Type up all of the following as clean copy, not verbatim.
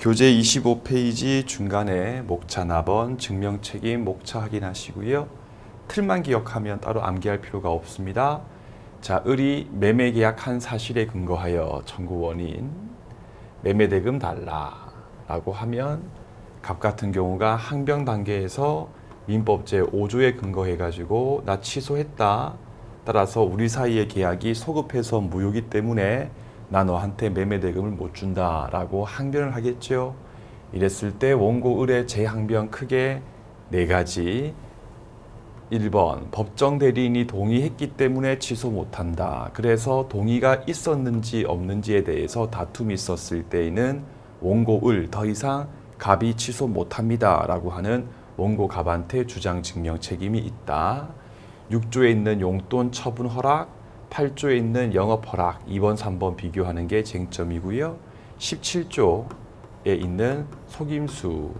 교재 25페이지 중간에 목차 납언, 증명책임, 목차 확인하시고요. 틀만 기억하면 따로 암기할 필요가 없습니다. 자, 을이 매매 계약한 사실에 근거하여 청구 원인, 매매 대금 달라 라고 하면 갑 같은 경우가 항변 단계에서 민법 제5조에 근거해 가지고 나 취소했다. 따라서 우리 사이의 계약이 소급해서 무효기 때문에 나 너한테 매매 대금을 못 준다 라고 항변을 하겠죠. 이랬을 때 원고 을의 재항변 크게 네 가지. 1번 법정 대리인이 동의했기 때문에 취소 못한다. 그래서 동의가 있었는지 없는지에 대해서 다툼이 있었을 때에는 원고 을 더 이상 갑이 취소 못합니다 라고 하는 원고 갑한테 주장 증명 책임이 있다. 6조에 있는 용돈 처분 허락, 8조에 있는 영업 허락 2번, 3번 비교하는 게 쟁점이고요. 17조에 있는 속임수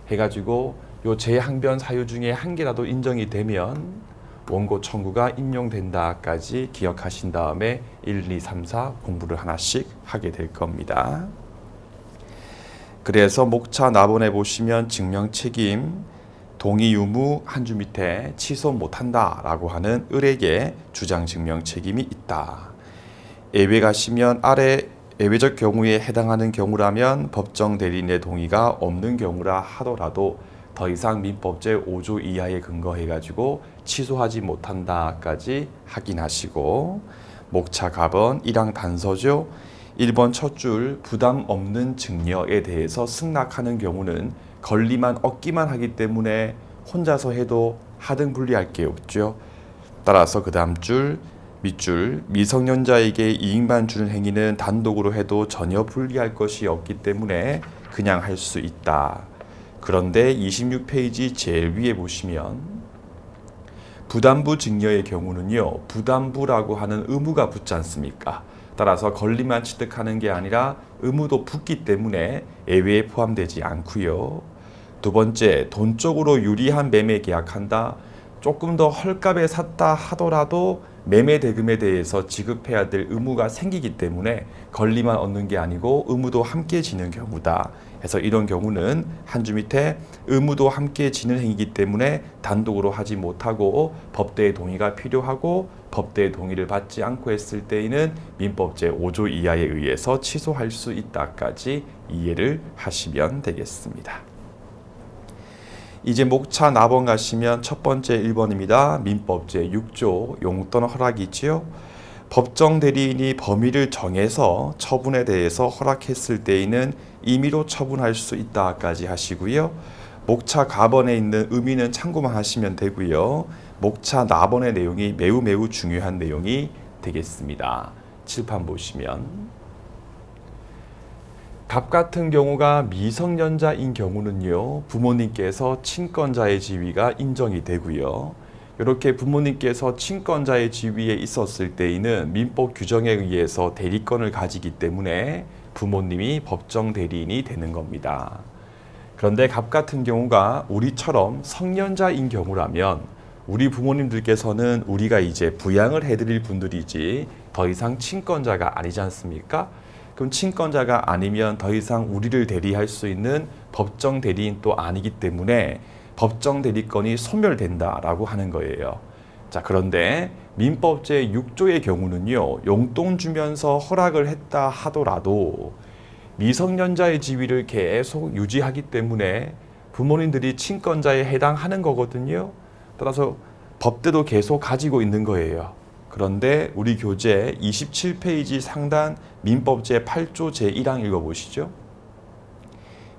해가지고 요 재항변 사유 중에 한 개라도 인정이 되면 원고 청구가 인용된다까지 기억하신 다음에 1, 2, 3, 4 공부를 하나씩 하게 될 겁니다. 그래서 목차 납언해 보시면 증명 책임, 동의 유무 한 줄 밑에 취소 못한다 라고 하는 을에게 주장 증명 책임이 있다. 예외 가시면 아래 예외적 경우에 해당하는 경우라면 법정 대리인의 동의가 없는 경우라 하더라도 더 이상 민법 제5조 이하에 근거해 가지고 취소하지 못한다까지 확인하시고 목차 갑은 1항 단서죠. 1번 첫 줄 부담 없는 증여에 대해서 승낙하는 경우는 권리만 얻기만 하기 때문에 혼자서 해도 하등 분리할 게 없죠. 따라서 그 다음 줄 밑줄 미성년자에게 이익만 주는 행위는 단독으로 해도 전혀 불리할 것이 없기 때문에 그냥 할 수 있다. 그런데 26페이지 제일 위에 보시면 부담부 증여의 경우는요. 부담부라고 하는 의무가 붙지 않습니까? 따라서 권리만 취득하는 게 아니라 의무도 붙기 때문에 예외에 포함되지 않고요. 두 번째, 돈적으로 유리한 매매 계약한다. 조금 더 헐값에 샀다 하더라도 매매 대금에 대해서 지급해야 될 의무가 생기기 때문에 권리만 얻는 게 아니고 의무도 함께 지는 경우다. 그래서 이런 경우는 한 줄 밑에 의무도 함께 지는 행위이기 때문에 단독으로 하지 못하고 법대의 동의가 필요하고 법대의 동의를 받지 않고 했을 때에는 민법 제5조 이하에 의해서 취소할 수 있다까지 이해를 하시면 되겠습니다. 이제 목차 납언 가시면 첫 번째 1번입니다. 민법 제6조 용돈 허락이 있지요. 법정 대리인이 범위를 정해서 처분에 대해서 허락했을 때에는 임의로 처분할 수 있다까지 하시고요. 목차 갑언에 있는 의미는 참고만 하시면 되고요. 목차 납언의 내용이 매우 중요한 내용이 되겠습니다. 칠판 보시면 갑 같은 경우가 미성년자인 경우는요. 부모님께서 친권자의 지위가 인정이 되고요. 이렇게 부모님께서 친권자의 지위에 있었을 때에는 민법 규정에 의해서 대리권을 가지기 때문에 부모님이 법정 대리인이 되는 겁니다. 그런데 갑 같은 경우가 우리처럼 성년자인 경우라면 우리 부모님들께서는 우리가 이제 부양을 해드릴 분들이지 더 이상 친권자가 아니지 않습니까? 그럼 친권자가 아니면 더 이상 우리를 대리할 수 있는 법정 대리인 또 아니기 때문에 법정 대리권이 소멸된다라고 하는 거예요. 자, 그런데 민법 제6조의 경우는요. 용돈 주면서 허락을 했다 하더라도 미성년자의 지위를 계속 유지하기 때문에 부모님들이 친권자에 해당하는 거거든요. 따라서 법대도 계속 가지고 있는 거예요. 그런데 우리 교재 27페이지 상단 민법 제8조 제1항 읽어보시죠.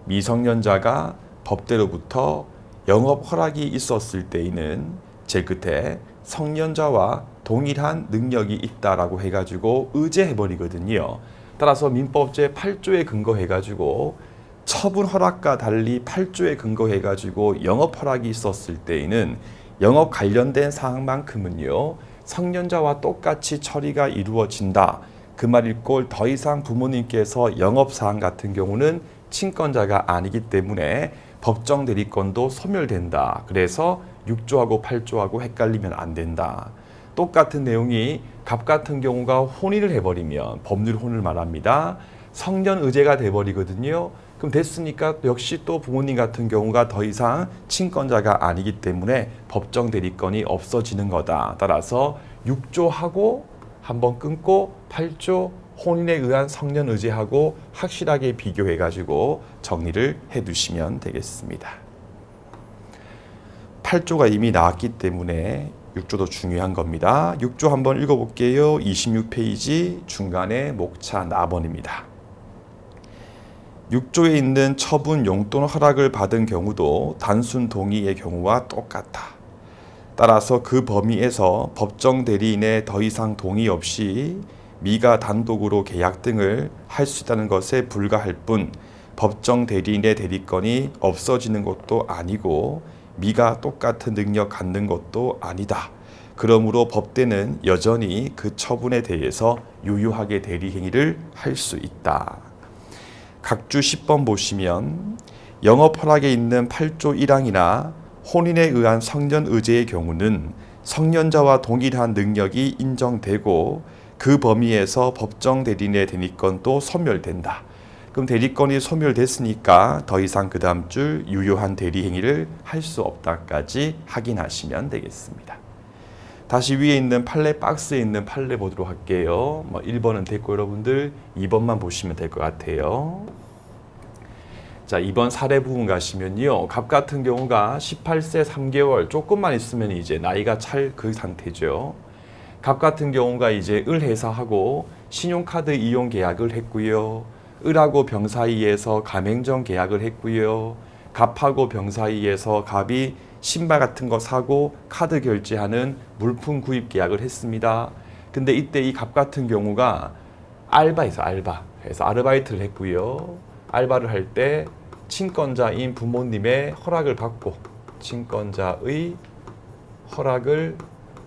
미성년자가 법대로부터 영업 허락이 있었을 때에는 제일 끝에 성년자와 동일한 능력이 있다라고 해가지고 의제해버리거든요. 따라서 민법 제8조에 근거해가지고 처분 허락과 달리 8조에 근거해가지고 영업 허락이 있었을 때에는 영업 관련된 사항만큼은요. 성년자와 똑같이 처리가 이루어진다. 그 말일 꼴 더 이상 부모님께서 영업사항 같은 경우는 친권자가 아니기 때문에 법정 대리권도 소멸된다. 그래서 6조하고 8조하고 헷갈리면 안 된다. 똑같은 내용이 갑 같은 경우가 혼인을 해버리면 법률 혼을 말합니다. 성년 의제가 돼버리거든요. 그럼 됐으니까 역시 또 부모님 같은 경우가 더 이상 친권자가 아니기 때문에 법정 대리권이 없어지는 거다. 따라서 6조하고 한번 끊고 8조 혼인에 의한 성년 의제하고 확실하게 비교해가지고 정리를 해두시면 되겠습니다. 8조가 이미 나왔기 때문에 6조도 중요한 겁니다. 6조 한번 읽어볼게요. 26페이지 중간에 목차 나번입니다. 6조에 있는 처분, 용돈, 허락을 받은 경우도 단순 동의의 경우와 똑같다. 따라서 그 범위에서 법정 대리인의 더 이상 동의 없이 미가 단독으로 계약 등을 할 수 있다는 것에 불과할 뿐 법정 대리인의 대리권이 없어지는 것도 아니고 미가 똑같은 능력 갖는 것도 아니다. 그러므로 법대는 여전히 그 처분에 대해서 유효하게 대리 행위를 할 수 있다. 각주 10번 보시면 영업 허락에 있는 8조 1항이나 혼인에 의한 성년 의제의 경우는 성년자와 동일한 능력이 인정되고 그 범위에서 법정 대리인의 대리권도 소멸된다. 그럼 대리권이 소멸됐으니까 더 이상 그 다음 줄 유효한 대리 행위를 할 수 없다까지 확인하시면 되겠습니다. 다시 위에 있는 판례 박스에 있는 판례 보도록 할게요. 1번은 됐고 여러분들 2번만 보시면 될 것 같아요. 자, 2번 사례 부분 가시면요. 갑 같은 경우가 18세 3개월 조금만 있으면 이제 나이가 찰 그 상태죠. 갑 같은 경우가 이제 을 회사하고 신용카드 이용 계약을 했고요. 을하고 병 사이에서 가맹점 계약을 했고요. 갑하고 병 사이에서 갑이 신발 같은 거 사고 카드 결제하는 물품 구입 계약을 했습니다. 근데 이때 이 갑 같은 경우가 알바에서 해서 아르바이트를 했고요. 알바를 할 때 친권자인 부모님의 허락을 받고 친권자의 허락을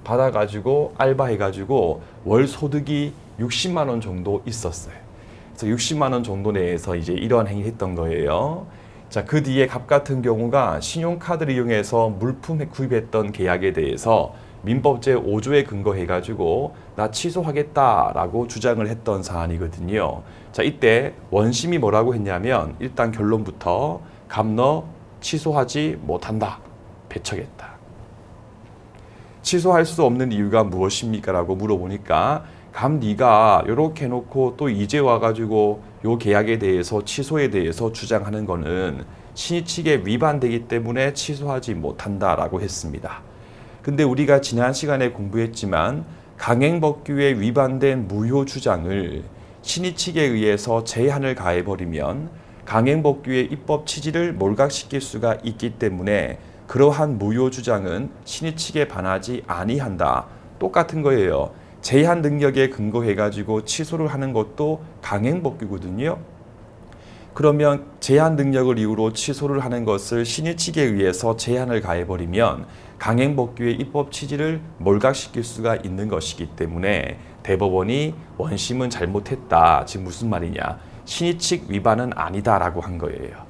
받아가지고 알바해가지고 월 소득이 60만 원 정도 있었어요. 그래서 60만 원 정도 내에서 이제 이러한 행위를 했던 거예요. 자, 그 뒤에 갑 같은 경우가 신용카드를 이용해서 물품 구입했던 계약에 대해서 민법 제5조에 근거해가지고 나 취소하겠다라고 주장을 했던 사안이거든요. 자, 이때 원심이 뭐라고 했냐면 일단 결론부터 갑 너 취소하지 못한다. 배척했다. 취소할 수 없는 이유가 무엇입니까? 라고 물어보니까 갑 네가 이렇게 해놓고 또 이제 와가지고 요 계약에 대해서 취소에 대해서 주장하는 거는 신의칙에 위반되기 때문에 취소하지 못한다라고 했습니다. 근데 우리가 지난 시간에 공부했지만 강행법규에 위반된 무효 주장을 신의칙에 의해서 제한을 가해버리면 강행법규의 입법 취지를 몰각시킬 수가 있기 때문에 그러한 무효 주장은 신의칙에 반하지 아니한다. 똑같은 거예요. 제한 능력에 근거해가지고 취소를 하는 것도 강행법규거든요. 그러면 제한 능력을 이유로 취소를 하는 것을 신의칙에 의해서 제한을 가해버리면 강행법규의 입법 취지를 몰각시킬 수가 있는 것이기 때문에 대법원이 원심은 잘못했다. 지금 무슨 말이냐. 신의칙 위반은 아니다라고 한 거예요.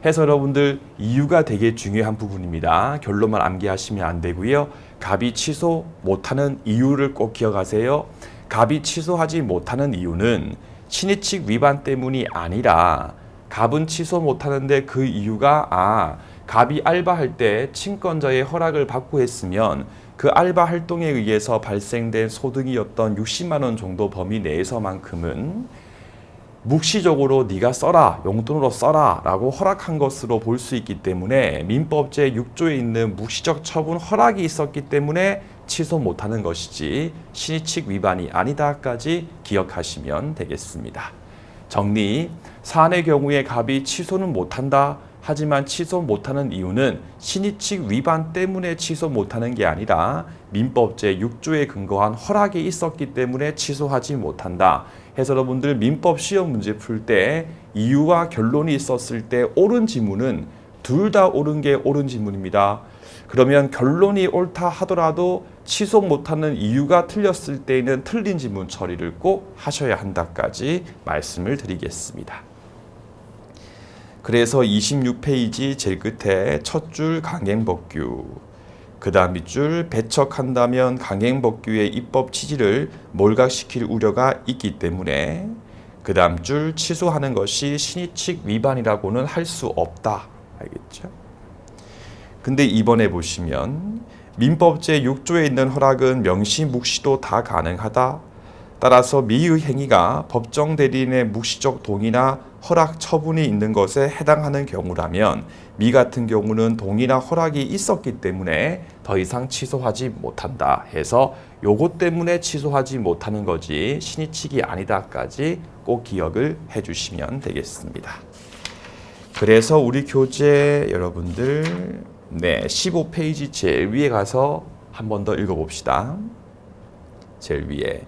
해서 여러분들 이유가 되게 중요한 부분입니다. 결론만 암기하시면 안 되고요. 갑이 취소 못하는 이유를 꼭 기억하세요. 갑이 취소하지 못하는 이유는 신의칙 위반 때문이 아니라 갑은 취소 못하는데 그 이유가 갑이 알바할 때 친권자의 허락을 받고 했으면 그 알바 활동에 의해서 발생된 소득이었던 60만 원 정도 범위 내에서만큼은 묵시적으로 네가 써라, 용돈으로 써라 라고 허락한 것으로 볼 수 있기 때문에 민법 제6조에 있는 묵시적 처분 허락이 있었기 때문에 취소 못하는 것이지 신의칙 위반이 아니다까지 기억하시면 되겠습니다. 정리, 사안의 경우에 갑이 취소는 못한다. 하지만 취소 못하는 이유는 신의칙 위반 때문에 취소 못하는 게 아니라 민법 제6조에 근거한 허락이 있었기 때문에 취소하지 못한다. 해서 여러분들 민법 시험 문제 풀 때 이유와 결론이 있었을 때 옳은 지문은 둘 다 옳은 게 옳은 지문입니다. 그러면 결론이 옳다 하더라도 취소 못하는 이유가 틀렸을 때에는 틀린 지문 처리를 꼭 하셔야 한다까지 말씀을 드리겠습니다. 그래서 26페이지 제일 끝에 첫 줄 강행법규, 그 다음 밑줄 배척한다면 강행법규의 입법 취지를 몰각시킬 우려가 있기 때문에 그 다음 줄 취소하는 것이 신의칙 위반이라고는 할 수 없다. 알겠죠? 근데 이번에 보시면 민법 제6조에 있는 허락은 명시, 묵시도 다 가능하다. 따라서 미의 행위가 법정 대리인의 묵시적 동의나 허락 처분이 있는 것에 해당하는 경우라면 미 같은 경우는 동의나 허락이 있었기 때문에 더 이상 취소하지 못한다 해서 요것 때문에 취소하지 못하는 거지 신의칙이 아니다까지 꼭 기억을 해주시면 되겠습니다. 그래서 우리 교재 여러분들 15페이지 제일 위에 가서 한 번 더 읽어봅시다. 제일 위에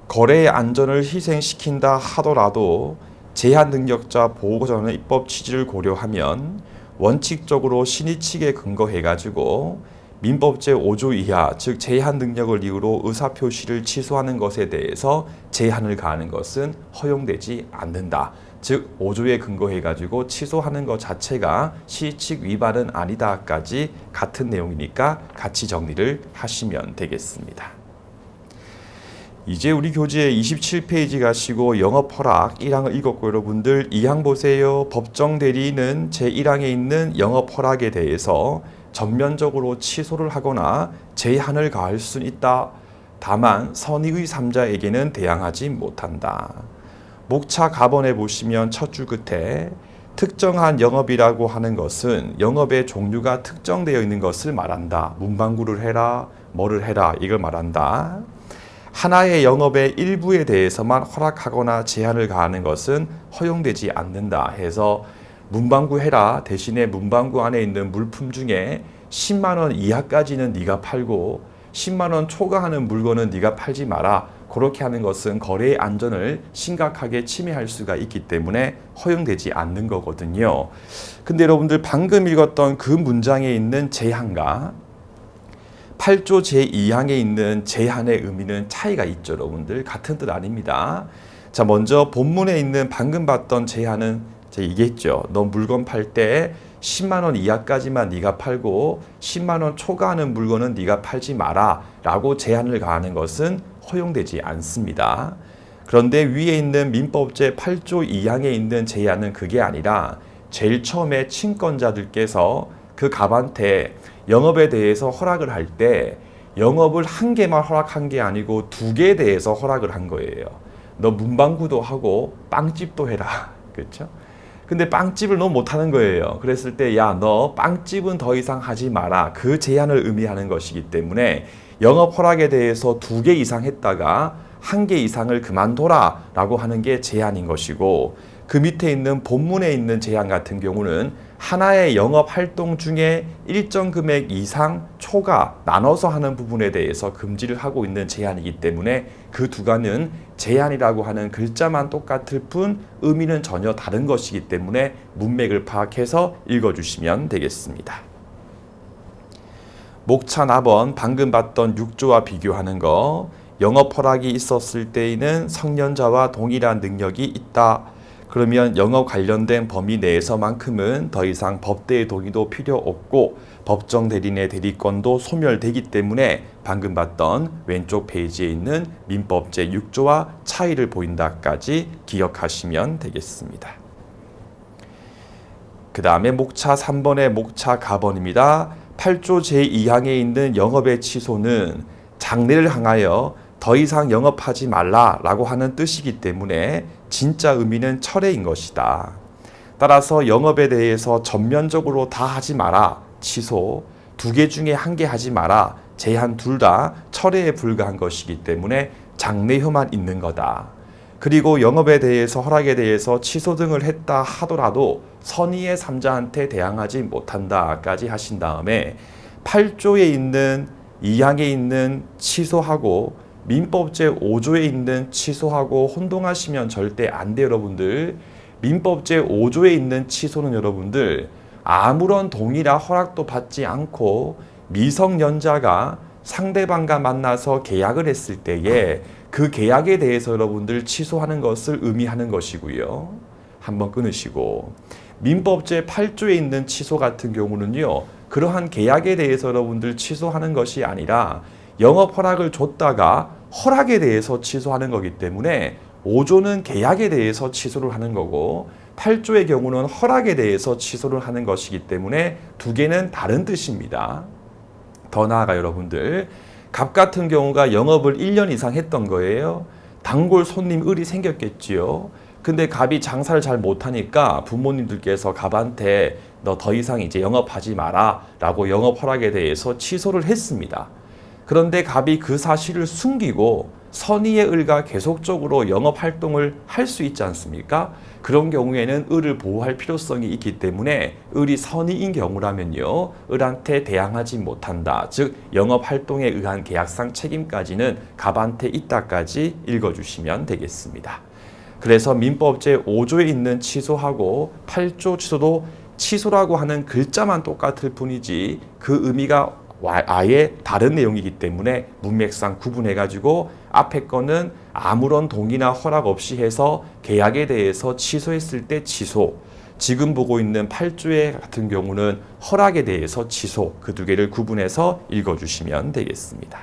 거래의 안전을 희생시킨다 하더라도 제한 능력자 보호전의 입법 취지를 고려하면 원칙적으로 신의칙에 근거해가지고 민법 제5조 이하 즉 제한 능력을 이유로 의사표시를 취소하는 것에 대해서 제한을 가하는 것은 허용되지 않는다. 즉 5조에 근거해가지고 취소하는 것 자체가 신의칙 위반은 아니다까지 같은 내용이니까 같이 정리를 하시면 되겠습니다. 이제 우리 교재 27페이지 가시고 영업허락 1항을 읽었고 여러분들 2항 보세요. 법정 대리인은 제1항에 있는 영업허락에 대해서 전면적으로 취소를 하거나 제한을 가할 수 있다. 다만 선의의 3자에게는 대항하지 못한다. 목차 가번에 보시면 첫 줄 끝에 특정한 영업이라고 하는 것은 영업의 종류가 특정되어 있는 것을 말한다. 문방구를 해라, 뭐를 해라 이걸 말한다. 하나의 영업의 일부에 대해서만 허락하거나 제한을 가하는 것은 허용되지 않는다 해서 문방구 해라 대신에 문방구 안에 있는 물품 중에 10만 원 이하까지는 네가 팔고 10만 원 초과하는 물건은 네가 팔지 마라. 그렇게 하는 것은 거래의 안전을 심각하게 침해할 수가 있기 때문에 허용되지 않는 거거든요. 근데 여러분들 방금 읽었던 그 문장에 있는 제한과 8조 제2항에 있는 제한의 의미는 차이가 있죠. 여러분들 같은 뜻 아닙니다. 자, 먼저 본문에 있는 방금 봤던 제한은 제가 얘기했죠. 너 물건 팔 때 10만 원 이하까지만 네가 팔고 10만 원 초과하는 물건은 네가 팔지 마라 라고 제한을 가하는 것은 허용되지 않습니다. 그런데 위에 있는 민법 제8조 2항에 있는 제한은 그게 아니라 제일 처음에 친권자들께서 그 갑한테 영업에 대해서 허락을 할 때 영업을 한 개만 허락한 게 아니고 두 개에 대해서 허락을 한 거예요. 너 문방구도 하고 빵집도 해라. 그렇죠? 근데 빵집을 너무 못하는 거예요. 그랬을 때 야, 너 빵집은 더 이상 하지 마라. 그 제한을 의미하는 것이기 때문에 영업 허락에 대해서 2개 이상 했다가 1개 이상을 그만둬라 라고 하는 게 제한인 것이고 그 밑에 있는 본문에 있는 제한 같은 경우는 하나의 영업 활동 중에 일정 금액 이상 초과 나눠서 하는 부분에 대해서 금지를 하고 있는 제한이기 때문에 그 두 가지는 제한이라고 하는 글자만 똑같을 뿐 의미는 전혀 다른 것이기 때문에 문맥을 파악해서 읽어주시면 되겠습니다. 목차 나번 방금 봤던 6조와 비교하는 거 영업 허락이 있었을 때에는 성년자와 동일한 능력이 있다. 그러면 영업 관련된 범위 내에서만큼은 더 이상 법대의 동의도 필요 없고 법정 대리인의 대리권도 소멸되기 때문에 방금 봤던 왼쪽 페이지에 있는 민법 제6조와 차이를 보인다까지 기억하시면 되겠습니다. 그 다음에 목차 3번의 목차 가번입니다. 8조 제2항에 있는 영업의 취소는 장래를 향하여 더 이상 영업하지 말라라고 하는 뜻이기 때문에 진짜 의미는 철회인 것이다. 따라서 영업에 대해서 전면적으로 다 하지 마라, 취소, 2개 중에 1개 하지 마라, 제한 둘 다 철회에 불과한 것이기 때문에 장래효만 있는 거다. 그리고 영업에 대해서 허락에 대해서 취소 등을 했다 하더라도 선의의 3자한테 대항하지 못한다까지 하신 다음에 8조에 있는 2항에 있는 취소하고 민법 제5조에 있는 취소하고 혼동하시면 절대 안 돼요, 여러분들. 민법 제5조에 있는 취소는 여러분들 아무런 동의나 허락도 받지 않고 미성년자가 상대방과 만나서 계약을 했을 때에 그 계약에 대해서 여러분들 취소하는 것을 의미하는 것이고요. 한번 끊으시고 민법 제8조에 있는 취소 같은 경우는요. 그러한 계약에 대해서 여러분들 취소하는 것이 아니라 영업 허락을 줬다가 허락에 대해서 취소하는 거기 때문에 5조는 계약에 대해서 취소를 하는 거고 8조의 경우는 허락에 대해서 취소를 하는 것이기 때문에 두 개는 다른 뜻입니다. 더 나아가 여러분들, 갑 같은 경우가 영업을 1년 이상 했던 거예요. 단골 손님 을이 생겼겠지요. 근데 갑이 장사를 잘 못하니까 부모님들께서 갑한테 너 더 이상 이제 영업하지 마라 라고 영업 허락에 대해서 취소를 했습니다. 그런데 갑이 그 사실을 숨기고 선의의 을과 계속적으로 영업 활동을 할 수 있지 않습니까? 그런 경우에는 을을 보호할 필요성이 있기 때문에 을이 선의인 경우라면요, 을한테 대항하지 못한다. 즉 영업 활동에 의한 계약상 책임까지는 갑한테 있다까지 읽어주시면 되겠습니다. 그래서 민법 제5조에 있는 취소하고 8조 취소도 취소라고 하는 글자만 똑같을 뿐이지 그 의미가 아예 다른 내용이기 때문에 문맥상 구분해가지고 앞에 거는 아무런 동의나 허락 없이 해서 계약에 대해서 취소했을 때 취소, 지금 보고 있는 8조의 같은 경우는 허락에 대해서 취소, 그 두 개를 구분해서 읽어주시면 되겠습니다.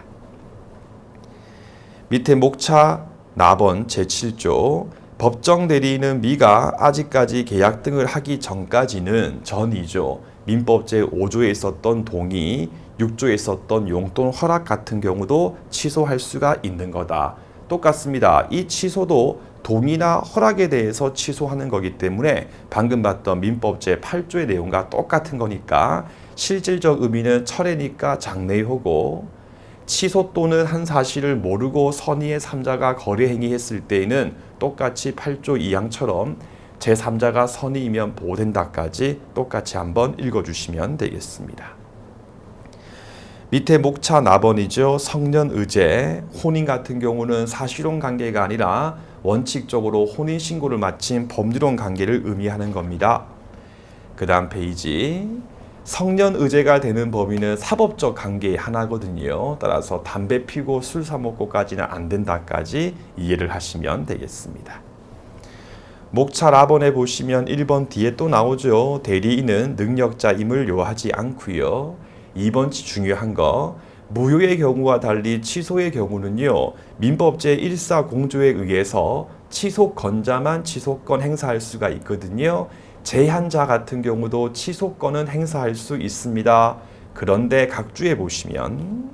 밑에 목차 나번 제7조 법정 대리인은 미가 아직까지 계약 등을 하기 전까지는 전이죠. 민법 제5조에 있었던 동의, 6조에 있었던 용돈 허락 같은 경우도 취소할 수가 있는 거다. 똑같습니다. 이 취소도 동의나 허락에 대해서 취소하는 거기 때문에 방금 봤던 민법 제8조의 내용과 똑같은 거니까 실질적 의미는 철회니까 장래효고, 취소 또는 한 사실을 모르고 선의의 3자가 거래 행위했을 때에는 똑같이 8조 2항처럼 제3자가 선의이면 보호된다까지 똑같이 한번 읽어주시면 되겠습니다. 밑에 목차 나번이죠. 성년의제, 혼인 같은 경우는 사실혼 관계가 아니라 원칙적으로 혼인신고를 마친 법률혼 관계를 의미하는 겁니다. 그 다음 페이지, 성년의제가 되는 범위는 사법적 관계의 하나거든요. 따라서 담배 피고 술 사 먹고까지는 안 된다까지 이해를 하시면 되겠습니다. 목차 라번에 보시면 1번 뒤에 또 나오죠. 대리인은 능력자임을 요하지 않고요. 2번 중요한 거, 무효의 경우와 달리 취소의 경우는요, 민법 제1사공조에 의해서 취소권자만 취소권 행사할 수가 있거든요. 제한자 같은 경우도 취소권은 행사할 수 있습니다. 그런데 각주에 보시면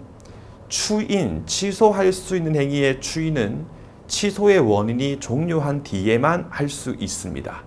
추인, 취소할 수 있는 행위의 추인은 취소의 원인이 종료한 뒤에만 할 수 있습니다.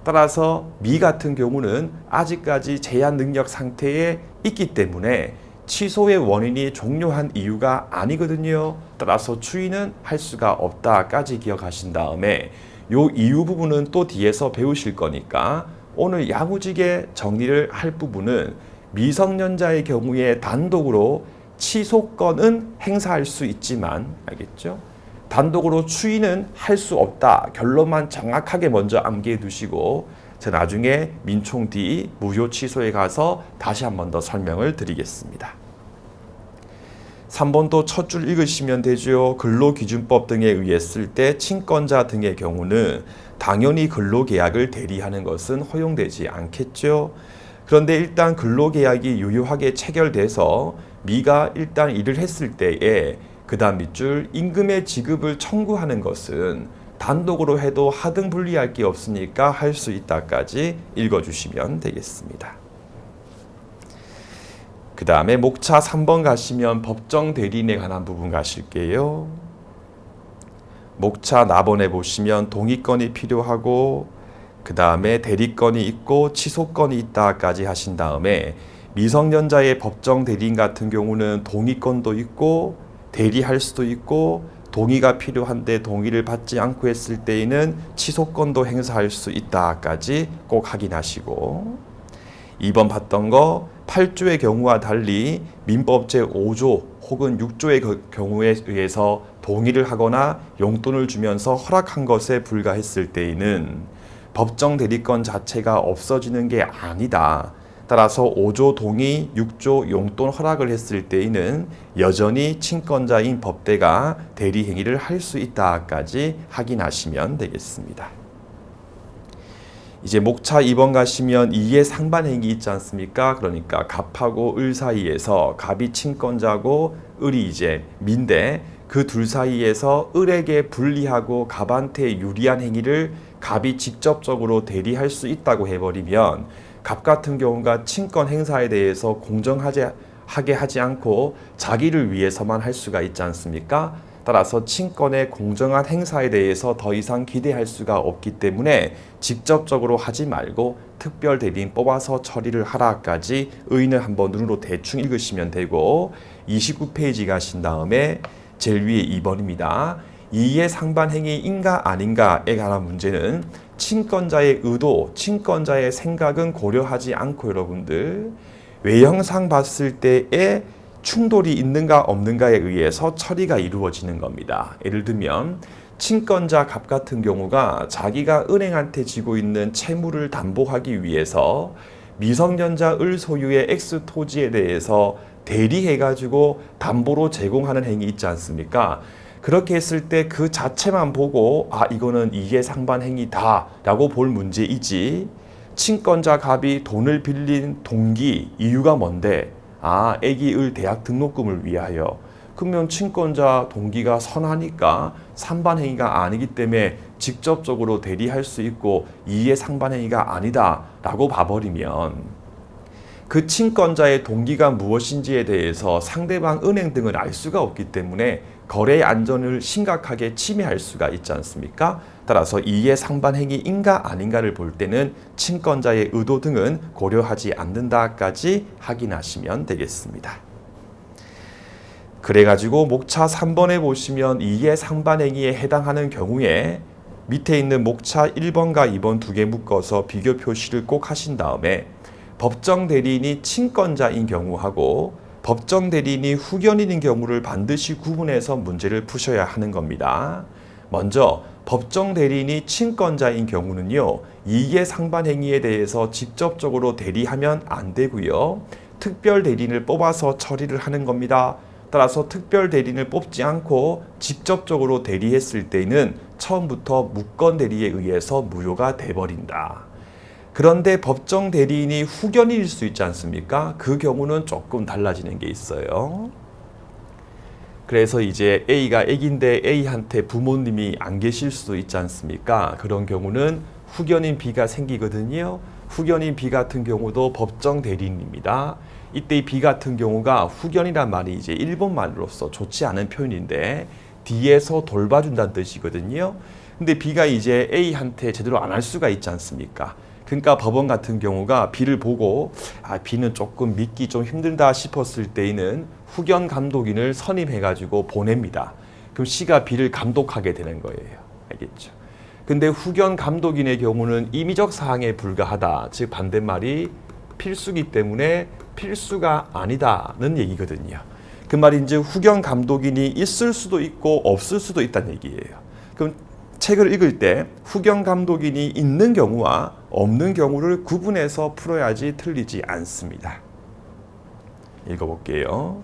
따라서 미 같은 경우는 아직까지 제한 능력 상태에 있기 때문에 취소의 원인이 종료한 이유가 아니거든요. 따라서 추인은 할 수가 없다까지 기억하신 다음에 요 이유 부분은 또 뒤에서 배우실 거니까 오늘 야무지게 정리를 할 부분은 미성년자의 경우에 단독으로 취소권은 행사할 수 있지만, 알겠죠? 단독으로 추인은 할 수 없다. 결론만 정확하게 먼저 암기해 두시고 제가 나중에 민총 D 무효 취소에 가서 다시 한 번 더 설명을 드리겠습니다. 3번도 첫 줄 읽으시면 되죠. 근로기준법 등에 의했을 때 친권자 등의 경우는 당연히 근로계약을 대리하는 것은 허용되지 않겠죠. 그런데 일단 근로계약이 유효하게 체결돼서 미가 일단 일을 했을 때에 그 다음 밑줄 임금의 지급을 청구하는 것은 단독으로 해도 하등 분리할 게 없으니까 할 수 있다까지 읽어주시면 되겠습니다. 그 다음에 목차 3번 가시면 법정 대리인에 관한 부분 가실게요. 목차 나번에 보시면 동의권이 필요하고 그 다음에 대리권이 있고 취소권이 있다까지 하신 다음에 미성년자의 법정 대리인 같은 경우는 동의권도 있고 대리할 수도 있고 동의가 필요한데 동의를 받지 않고 했을 때에는 취소권도 행사할 수 있다까지 꼭 확인하시고, 2번 봤던 거 8조의 경우와 달리 민법 제5조 혹은 6조의 경우에 의해서 동의를 하거나 용돈을 주면서 허락한 것에 불과했을 때에는 법정 대리권 자체가 없어지는 게 아니다. 따라서 5조 동의, 6조 용돈 허락을 했을 때에는 여전히 친권자인 법대가 대리 행위를 할 수 있다까지 확인하시면 되겠습니다. 이제 목차 2번 가시면 이의 상반 행위 있지 않습니까? 그러니까 갑하고 을 사이에서 갑이 친권자고 을이 이제 민데 그 둘 사이에서 을에게 불리하고 갑한테 유리한 행위를 갑이 직접적으로 대리할 수 있다고 해버리면 갑 같은 경우가 친권 행사에 대해서 공정하게 하지 않고 자기를 위해서만 할 수가 있지 않습니까? 따라서 친권의 공정한 행사에 대해서 더 이상 기대할 수가 없기 때문에 직접적으로 하지 말고 특별 대리인 뽑아서 처리를 하라까지 의의는 한번 눈으로 대충 읽으시면 되고 29페이지 가신 다음에 제일 위에 2번입니다. 이의 상반행위인가 아닌가에 관한 문제는 친권자의 의도, 친권자의 생각은 고려하지 않고 여러분들 외형상 봤을 때의 충돌이 있는가 없는가에 의해서 처리가 이루어지는 겁니다. 예를 들면 친권자 갑 같은 경우가 자기가 은행한테 지고 있는 채무를 담보하기 위해서 미성년자 을 소유의 X 토지에 대해서 대리해가지고 담보로 제공하는 행위 있지 않습니까? 그렇게 했을 때 그 자체만 보고 이거는 이해 상반 행위다 라고 볼 문제이지 친권자 갑이 돈을 빌린 동기 이유가 뭔데 애기 을 대학 등록금을 위하여 그러면 친권자 동기가 선하니까 상반행위가 아니기 때문에 직접적으로 대리할 수 있고 이해 상반행위가 아니다 라고 봐버리면 그 친권자의 동기가 무엇인지에 대해서 상대방 은행 등을 알 수가 없기 때문에 거래의 안전을 심각하게 침해할 수가 있지 않습니까? 따라서 이해 상반행위인가 아닌가를 볼 때는 친권자의 의도 등은 고려하지 않는다까지 확인하시면 되겠습니다. 그래가지고 목차 3번에 보시면 이해 상반행위에 해당하는 경우에 밑에 있는 목차 1번과 2번 두 개 묶어서 비교 표시를 꼭 하신 다음에 법정 대리인이 친권자인 경우하고 법정 대리인이 후견인인 경우를 반드시 구분해서 문제를 푸셔야 하는 겁니다. 먼저 법정 대리인이 친권자인 경우는요. 이해 상반행위에 대해서 직접적으로 대리하면 안 되고요. 특별 대리인을 뽑아서 처리를 하는 겁니다. 따라서 특별 대리인을 뽑지 않고 직접적으로 대리했을 때는 처음부터 무건 대리에 의해서 무효가 돼버린다. 그런데 법정 대리인이 후견인일 수 있지 않습니까? 그 경우는 조금 달라지는 게 있어요. 그래서 이제 A가 애기인데 A한테 부모님이 안 계실 수도 있지 않습니까? 그런 경우는 후견인 B가 생기거든요. 후견인 B 같은 경우도 법정 대리인입니다. 이때 이 B 같은 경우가 후견이란 말이 이제 일본말로서 좋지 않은 표현인데 뒤에서 돌봐준다는 뜻이거든요. 근데 B가 이제 A한테 제대로 안 할 수가 있지 않습니까? 그러니까 법원 같은 경우가 B를 보고 B는 조금 믿기 좀 힘들다 싶었을 때에는 후견 감독인을 선임해가지고 보냅니다. 그럼 C가 B를 감독하게 되는 거예요. 알겠죠? 근데 후견 감독인의 경우는 임의적 사항에 불과하다. 즉 반대말이 필수기 때문에 필수가 아니다는 얘기거든요. 그 말인즉 후견 감독인이 있을 수도 있고 없을 수도 있다는 얘기예요. 그럼 책을 읽을 때 후견 감독인이 있는 경우와 없는 경우를 구분해서 풀어야지 틀리지 않습니다. 읽어볼게요.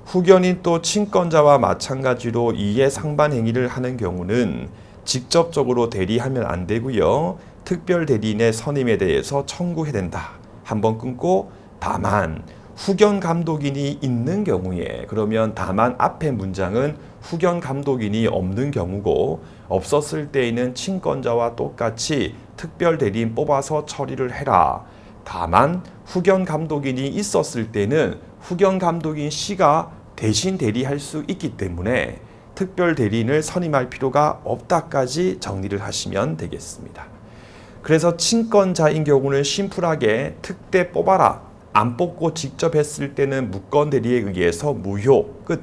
후견인 또 친권자와 마찬가지로 이해 상반 행위를 하는 경우는 직접적으로 대리하면 안 되고요. 특별 대리인의 선임에 대해서 청구해야 된다. 한번 끊고 다만 후견 감독인이 있는 경우에 그러면 다만 앞에 문장은 후견 감독인이 없는 경우고 없었을 때에는 친권자와 똑같이 특별 대리인 뽑아서 처리를 해라. 다만 후견 감독인이 있었을 때는 후견 감독인 C가 대신 대리할 수 있기 때문에 특별 대리인을 선임할 필요가 없다까지 정리를 하시면 되겠습니다. 그래서 친권자인 경우는 심플하게 특대 뽑아라. 안 뽑고 직접 했을 때는 무건 대리에 의해서 무효. 끝.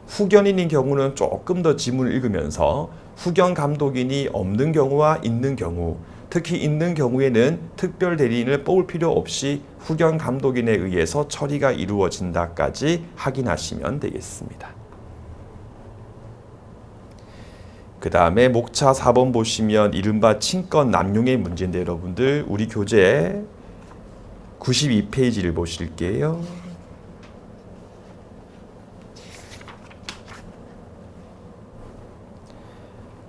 후견인인 경우는 조금 더 지문을 읽으면서 후견 감독인이 없는 경우와 있는 경우, 특히 있는 경우에는 특별 대리인을 뽑을 필요 없이 후견 감독인에 의해서 처리가 이루어진다까지 확인하시면 되겠습니다. 그 다음에 목차 4번 보시면 이른바 친권 남용의 문제인데 여러분들 우리 교재 92페이지를 보실게요.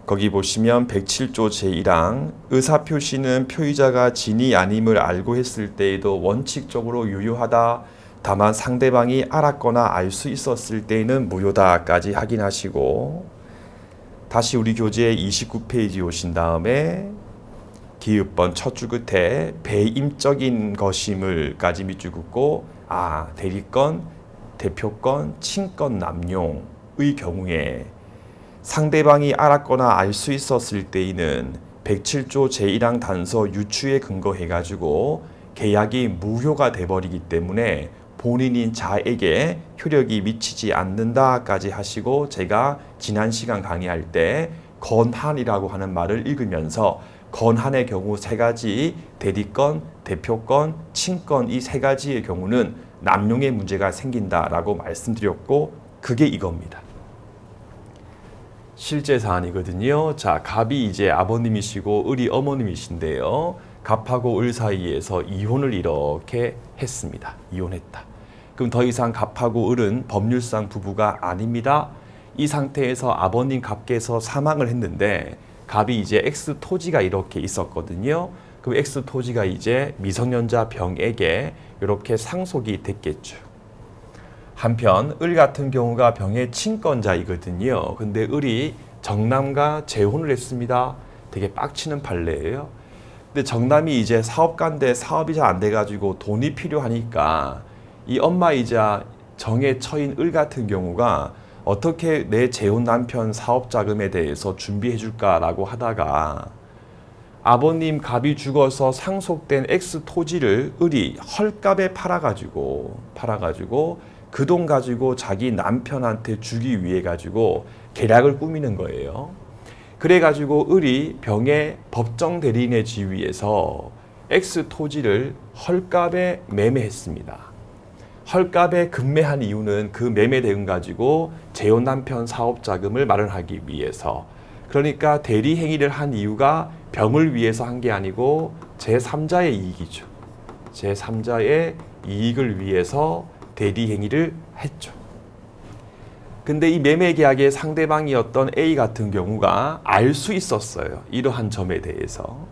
거기 보시면 107조 제1항 의사표시는 표의자가 진이 아님을 알고 했을 때에도 원칙적으로 유효하다. 다만 상대방이 알았거나 알 수 있었을 때에는 무효다까지 확인하시고, 다시 우리 교재 29페이지 오신 다음에 기읍번 첫 줄 끝에 배임적인 것임을까지 밑줄 긋고, 대리건, 대표건, 친건 남용의 경우에 상대방이 알았거나 알 수 있었을 때에는 107조 제1항 단서 유추에 근거해가지고 계약이 무효가 돼버리기 때문에 본인인 자에게 효력이 미치지 않는다까지 하시고, 제가 지난 시간 강의할 때 건한이라고 하는 말을 읽으면서 건한의 경우 세 가지, 대리건, 대표건, 친건 이 세 가지의 경우는 남용의 문제가 생긴다라고 말씀드렸고, 그게 이겁니다. 실제 사안이거든요. 자, 갑이 이제 아버님이시고 을이 어머님이신데요. 갑하고 을 사이에서 이혼을 이렇게 했습니다. 이혼했다. 그럼 더 이상 갑하고 을은 법률상 부부가 아닙니다. 이 상태에서 아버님 갑께서 사망을 했는데 갑이 이제 X 토지가 이렇게 있었거든요. 그럼 X 토지가 이제 미성년자 병에게 이렇게 상속이 됐겠죠. 한편 을 같은 경우가 병의 친권자이거든요. 근데 을이 정남과 재혼을 했습니다. 되게 빡치는 판례예요. 근데 정남이 이제 사업가인데 사업이 잘 안 돼가지고 돈이 필요하니까 이 엄마이자 정의 처인 을 같은 경우가 어떻게 내 재혼 남편 사업 자금에 대해서 준비해 줄까라고 하다가 아버님 갑이 죽어서 상속된 X 토지를 을이 헐값에 팔아가지고 그 돈 가지고 자기 남편한테 주기 위해 가지고 계략을 꾸미는 거예요. 그래가지고 을이 병의 법정 대리인의 지위에서 X 토지를 헐값에 매매했습니다. 헐값에 급매한 이유는 그 매매 대금 가지고 재혼 남편 사업 자금을 마련하기 위해서. 그러니까 대리 행위를 한 이유가 병을 위해서 한 게 아니고 제3자의 이익이죠. 제3자의 이익을 위해서 대리 행위를 했죠. 근데 이 매매 계약의 상대방이었던 A 같은 경우가 알 수 있었어요. 이러한 점에 대해서.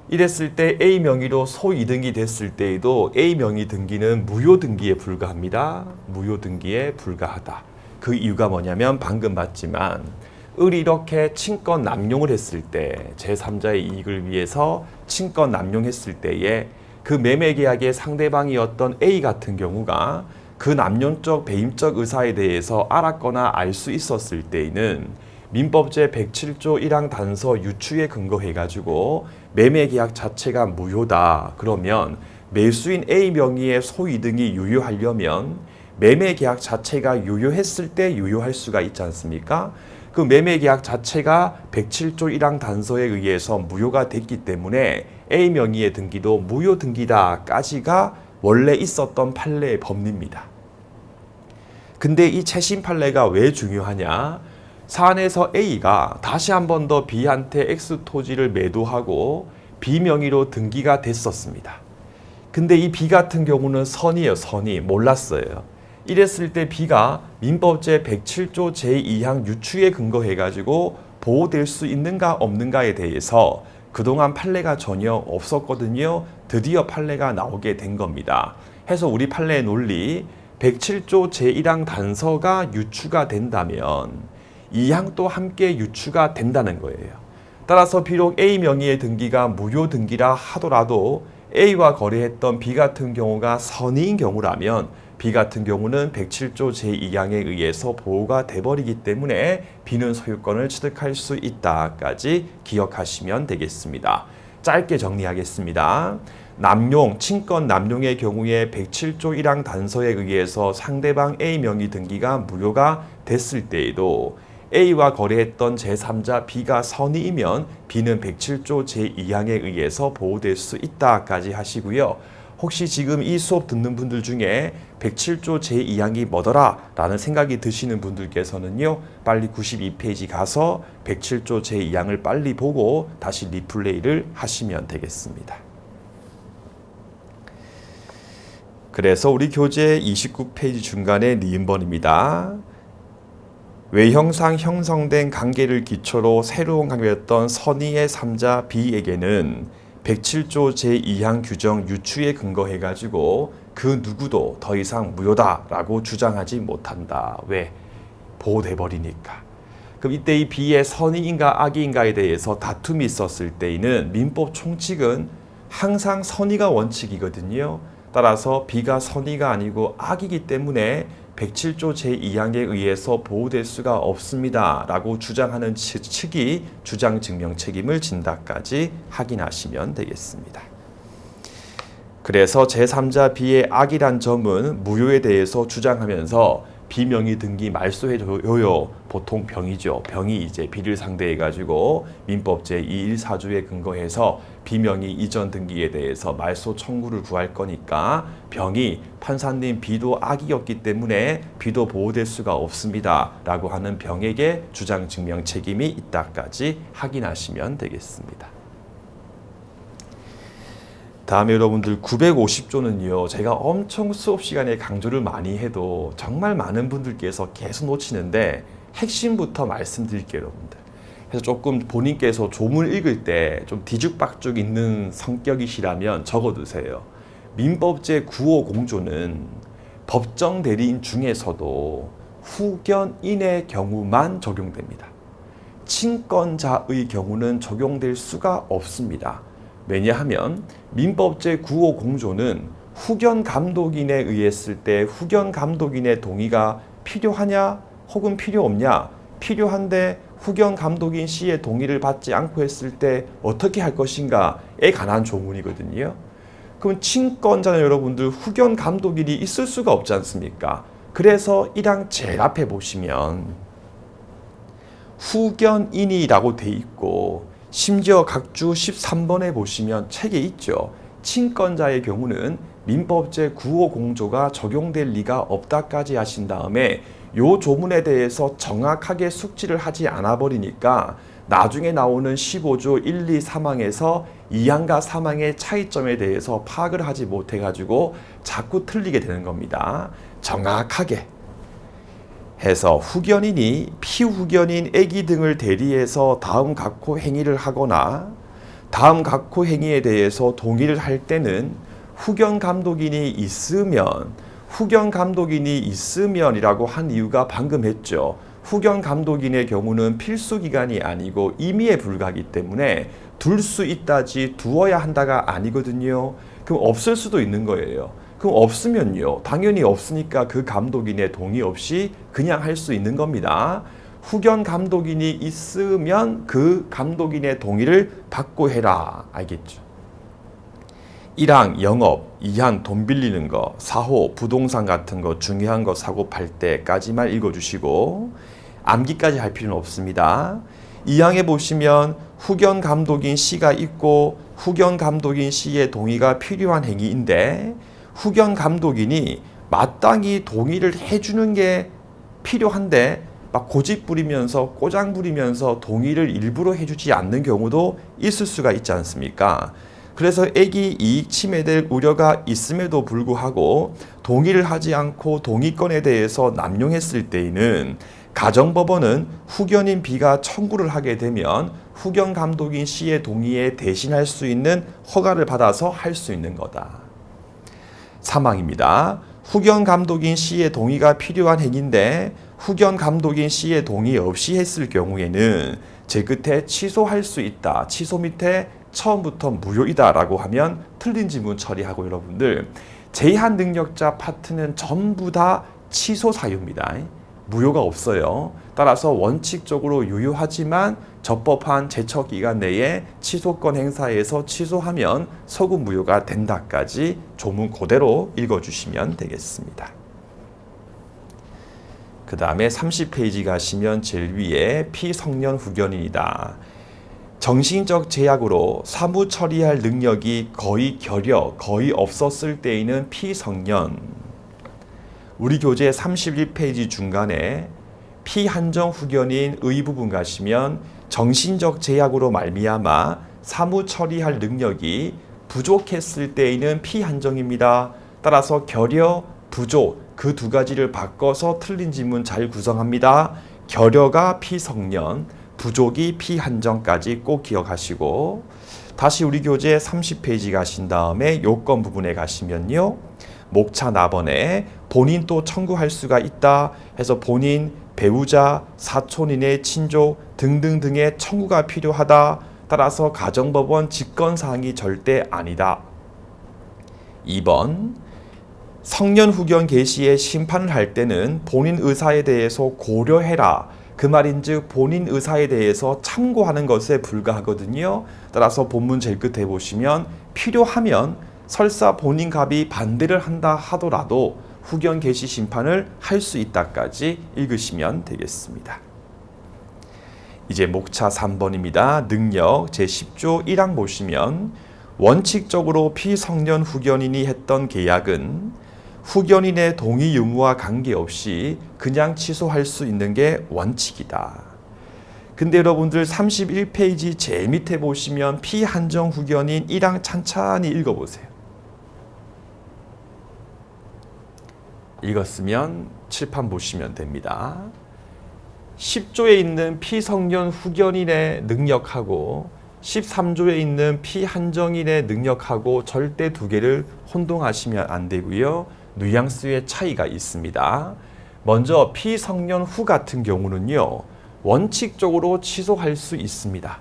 이랬을 때 A 명의로 소이등기 됐을 때에도 A 명의 등기는 무효 등기에 불과합니다. 무효 등기에 불과하다. 그 이유가 뭐냐면 방금 봤지만 을이 이렇게 친권 남용을 했을 때 제3자의 이익을 위해서 친권 남용했을 때에 그 매매 계약의 상대방이었던 A 같은 경우가 그 남용적 배임적 의사에 대해서 알았거나 알 수 있었을 때에는 민법제 107조 1항 단서 유추에 근거해가지고 매매 계약 자체가 무효다. 그러면 매수인 A 명의의 소이등이 유효하려면 매매 계약 자체가 유효했을 때 유효할 수가 있지 않습니까? 그 매매 계약 자체가 107조 1항 단서에 의해서 무효가 됐기 때문에 A 명의의 등기도 무효 등기다까지가 원래 있었던 판례의 법리입니다. 근데 이 최신 판례가 왜 중요하냐? 사안에서 A가 다시 한 번 더 B한테 X 토지를 매도하고 B 명의로 등기가 됐었습니다. 근데 이 B 같은 경우는 선이에요. 선이 몰랐어요. 이랬을 때 B가 민법제 107조 제2항 유추에 근거해가지고 보호될 수 있는가 없는가에 대해서 그동안 판례가 전혀 없었거든요. 드디어 판례가 나오게 된 겁니다. 해서 우리 판례의 논리 107조 제1항 단서가 유추가 된다면 2항도 함께 유추가 된다는 거예요. 따라서 비록 A 명의의 등기가 무효 등기라 하더라도 A와 거래했던 B 같은 경우가 선의인 경우라면 B 같은 경우는 107조 제2항에 의해서 보호가 돼버리기 때문에 B는 소유권을 취득할 수 있다까지 기억하시면 되겠습니다. 짧게 정리하겠습니다. 남용, 친권 남용의 경우에 107조 1항 단서에 의해서 상대방 A 명의 등기가 무효가 됐을 때에도 A와 거래했던 제3자 B가 선의이면 B는 107조 제2항에 의해서 보호될 수 있다까지 하시고요. 혹시 지금 이 수업 듣는 분들 중에 107조 제2항이 뭐더라 라는 생각이 드시는 분들께서는요, 빨리 92페이지 가서 107조 제2항을 빨리 보고 다시 리플레이를 하시면 되겠습니다. 그래서 우리 교재 29페이지 중간에 니은번입니다. 외형상 형성된 관계를 기초로 새로운 관계였던 선의의 3자 B에게는 107조 제2항 규정 유추에 근거해 가지고 그 누구도 더 이상 무효다라고 주장하지 못한다. 왜? 보호돼 버리니까. 그럼 이때 이 비의 선의인가 악의인가에 대해서 다툼이 있었을 때에는 민법 총칙은 항상 선의가 원칙이거든요. 따라서 비가 선의가 아니고 악이기 때문에 107조 제2항에 의해서 보호될 수가 없습니다. 라고 주장하는 측이 주장 증명 책임을 진다까지 확인하시면 되겠습니다. 그래서 제3자 비의 악이란 점은 무효에 대해서 주장하면서 비명의 등기 말소해줘요. 보통 병이죠. 병이 이제 비를 상대해 가지고 민법 제214조에 근거해서 비명의 이전 등기에 대해서 말소 청구를 구할 거니까 병이 판사님 비도 악이었기 때문에 비도 보호될 수가 없습니다. 라고 하는 병에게 주장 증명 책임이 있다까지 확인하시면 되겠습니다. 다음에 여러분들 950조는요. 제가 엄청 수업 시간에 강조를 많이 해도 정말 많은 분들께서 계속 놓치는데 핵심부터 말씀드릴게요. 여러분들. 그래서 조금 본인께서 조문 읽을 때 좀 뒤죽박죽 있는 성격이시라면 적어두세요. 민법 제950조는 법정 대리인 중에서도 후견인의 경우만 적용됩니다. 친권자의 경우는 적용될 수가 없습니다. 왜냐하면 민법 제950조는 후견 감독인에 의했을 때 후견 감독인의 동의가 필요하냐 혹은 필요 없냐, 필요한데 후견 감독인 씨의 동의를 받지 않고 했을 때 어떻게 할 것인가에 관한 조문이거든요. 그럼 친권자는 여러분들 후견 감독인이 있을 수가 없지 않습니까? 그래서 1항 제일 앞에 보시면 후견인이라고 돼 있고 심지어 각주 13번에 보시면 책에 있죠. 친권자의 경우는 민법 제950조가 적용될 리가 없다까지 하신 다음에 요 조문에 대해서 정확하게 숙지를 하지 않아 버리니까 나중에 나오는 15조 1, 2, 3항에서 2항과 3항의 차이점에 대해서 파악을 하지 못해 가지고 자꾸 틀리게 되는 겁니다. 정확하게 해서 후견인이 피후견인 애기 등을 대리해서 다음 각호 행위를 하거나 다음 각호 행위에 대해서 동의를 할 때는 후견 감독인이 있으면이라고 한 이유가 방금 했죠. 후견 감독인의 경우는 필수 기간이 아니고 임의에 불과하기 때문에 둘 수 있다지 두어야 한다가 아니거든요. 그럼 없을 수도 있는 거예요. 그럼 없으면요. 당연히 없으니까 그 감독인의 동의 없이 그냥 할 수 있는 겁니다. 후견 감독인이 있으면 그 감독인의 동의를 받고 해라. 알겠죠? 1항 영업, 2항 돈 빌리는 거, 4호 부동산 같은 거 중요한 거 사고 팔 때까지만 읽어주시고 암기까지 할 필요는 없습니다. 2항에 보시면 후견 감독인 C가 있고 후견 감독인 C의 동의가 필요한 행위인데 후견 감독인이 마땅히 동의를 해주는 게 필요한데 막 고집 부리면서 꼬장 부리면서 동의를 일부러 해주지 않는 경우도 있을 수가 있지 않습니까? 그래서 애기 이익 침해될 우려가 있음에도 불구하고 동의를 하지 않고 동의권에 대해서 남용했을 때에는 가정법원은 후견인 B가 청구를 하게 되면 후견 감독인 C의 동의에 대신할 수 있는 허가를 받아서 할 수 있는 거다. 3항입니다. 후견 감독인 C의 동의가 필요한 행위인데 후견 감독인 C의 동의 없이 했을 경우에는 제 끝에 취소할 수 있다. 취소 밑에 처음부터 무효이다 라고 하면 틀린 지문 처리하고 여러분들 제한 능력자 파트는 전부 다 취소 사유입니다. 무효가 없어요. 따라서 원칙적으로 유효하지만 적법한 제척 기간 내에 취소권 행사에서 취소하면 서구 무효가 된다까지 조문 그대로 읽어주시면 되겠습니다. 그 다음에 30페이지 가시면 제일 위에 피성년 후견인이다. 정신적 제약으로 사무 처리할 능력이 거의 거의 없었을 때에는 피성년. 우리 교재 31페이지 중간에 피한정 후견인 의 부분 가시면 정신적 제약으로 말미암아 사무 처리할 능력이 부족했을 때에는 피한정입니다. 따라서 결여, 부족 그 두 가지를 바꿔서 틀린 지문 잘 구성합니다. 결여가 피성년, 부족이 피한정까지 꼭 기억하시고 다시 우리 교재 30페이지 가신 다음에 요건 부분에 가시면요. 목차 나번에 본인 또 청구할 수가 있다 해서 본인, 배우자, 사촌인의 친족 등등등의 청구가 필요하다. 따라서 가정법원 직권사항이 절대 아니다. 2번 성년 후견 개시에 심판을 할 때는 본인 의사에 대해서 고려해라. 그 말인즉 본인 의사에 대해서 참고하는 것에 불과하거든요. 따라서 본문 제일 끝에 보시면 필요하면 설사 본인 갑이 반대를 한다 하더라도 후견 개시 심판을 할 수 있다까지 읽으시면 되겠습니다. 이제 목차 3번입니다. 능력 제10조 1항 보시면 원칙적으로 피성년 후견인이 했던 계약은 후견인의 동의 유무와 관계없이 그냥 취소할 수 있는 게 원칙이다. 근데 여러분들 31페이지 제일 밑에 보시면 피한정 후견인 1항 찬찬히 읽어보세요. 읽었으면 칠판 보시면 됩니다. 10조에 있는 피성년 후견인의 능력하고 13조에 있는 피한정인의 능력하고 절대 두 개를 혼동하시면 안 되고요. 뉘앙스의 차이가 있습니다. 먼저 피성년 후 같은 경우는요. 원칙적으로 취소할 수 있습니다.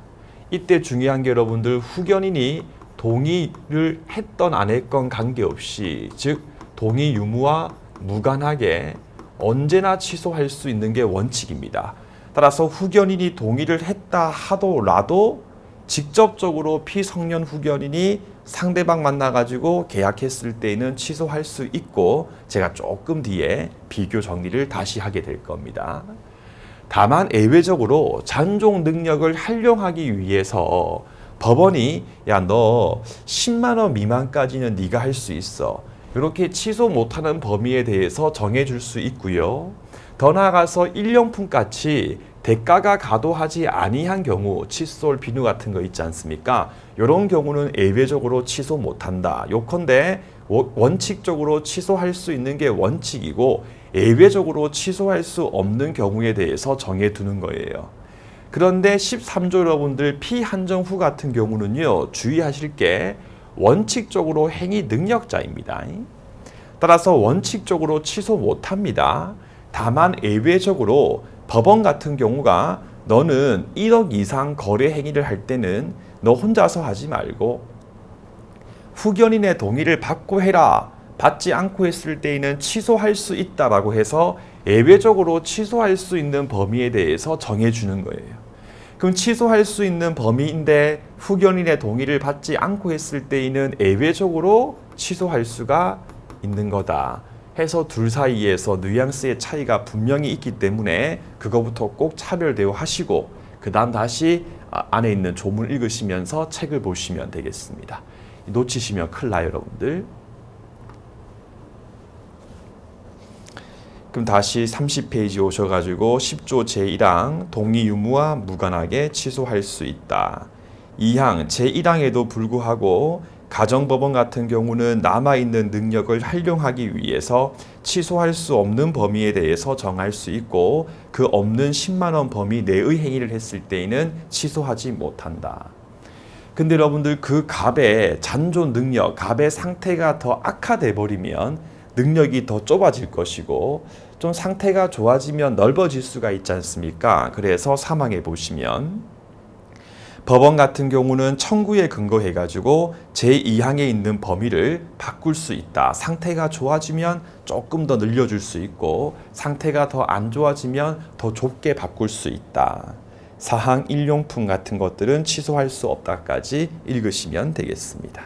이때 중요한 게 여러분들 후견인이 동의를 했던 안 했건 관계없이 즉 동의 유무와 무관하게 언제나 취소할 수 있는 게 원칙입니다. 따라서 후견인이 동의를 했다 하더라도 직접적으로 피성년 후견인이 상대방 만나가지고 계약했을 때에는 취소할 수 있고 제가 조금 뒤에 비교 정리를 다시 하게 될 겁니다. 다만 예외적으로 잔존 능력을 활용하기 위해서 법원이 야 너 10만 원 미만까지는 네가 할 수 있어. 이렇게 취소 못하는 범위에 대해서 정해줄 수 있고요. 더 나아가서 일용품같이 대가가 가도하지 아니한 경우 칫솔, 비누 같은 거 있지 않습니까? 이런 경우는 예외적으로 취소 못한다. 요컨대 원칙적으로 취소할 수 있는 게 원칙이고 예외적으로 취소할 수 없는 경우에 대해서 정해두는 거예요. 그런데 13조 여러분들 피한정 후 같은 경우는요. 주의하실 게 원칙적으로 행위 능력자입니다. 따라서 원칙적으로 취소 못합니다. 다만 예외적으로 법원 같은 경우가 너는 1억 이상 거래 행위를 할 때는 너 혼자서 하지 말고 후견인의 동의를 받고 해라. 받지 않고 했을 때에는 취소할 수 있다라고 해서 예외적으로 취소할 수 있는 범위에 대해서 정해주는 거예요. 그럼 취소할 수 있는 범위인데 후견인의 동의를 받지 않고 했을 때에는 예외적으로 취소할 수가 있는 거다. 해서 둘 사이에서 뉘앙스의 차이가 분명히 있기 때문에 그거부터 꼭 차별 대우하시고 그 다음 다시 안에 있는 조문을 읽으시면서 책을 보시면 되겠습니다. 놓치시면 큰일 나요, 여러분들. 그럼 다시 30페이지 오셔가지고 10조 제1항 동의 유무와 무관하게 취소할 수 있다. 2항 제1항에도 불구하고 가정법원 같은 경우는 남아있는 능력을 활용하기 위해서 취소할 수 없는 범위에 대해서 정할 수 있고 그 없는 10만 원 범위 내의 행위를 했을 때에는 취소하지 못한다. 근데 여러분들 그 갑의 잔존 능력, 갑의 상태가 더 악화돼 버리면 능력이 더 좁아질 것이고 좀 상태가 좋아지면 넓어질 수가 있지 않습니까? 그래서 3항에 보시면 법원 같은 경우는 청구에 근거해가지고 제2항에 있는 범위를 바꿀 수 있다. 상태가 좋아지면 조금 더 늘려줄 수 있고 상태가 더 안 좋아지면 더 좁게 바꿀 수 있다. 4항 일용품 같은 것들은 취소할 수 없다까지 읽으시면 되겠습니다.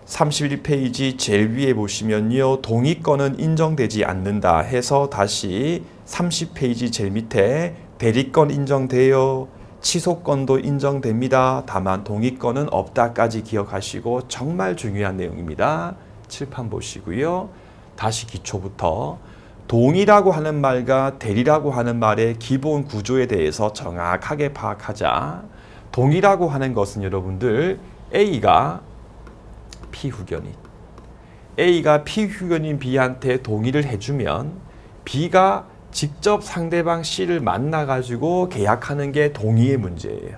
31페이지 제일 위에 보시면요. 동의권은 인정되지 않는다 해서 다시 30페이지 제일 밑에 대리권 인정돼요. 취소권도 인정됩니다. 다만 동의권은 없다까지 기억하시고 정말 중요한 내용입니다. 칠판 보시고요. 다시 기초부터 동의라고 하는 말과 대리라고 하는 말의 기본 구조에 대해서 정확하게 파악하자. 동의라고 하는 것은 여러분들 A가 피후견인, A가 피후견인 B한테 동의를 해주면 B가 직접 상대방 C를 만나가지고 계약하는 게 동의의 문제예요.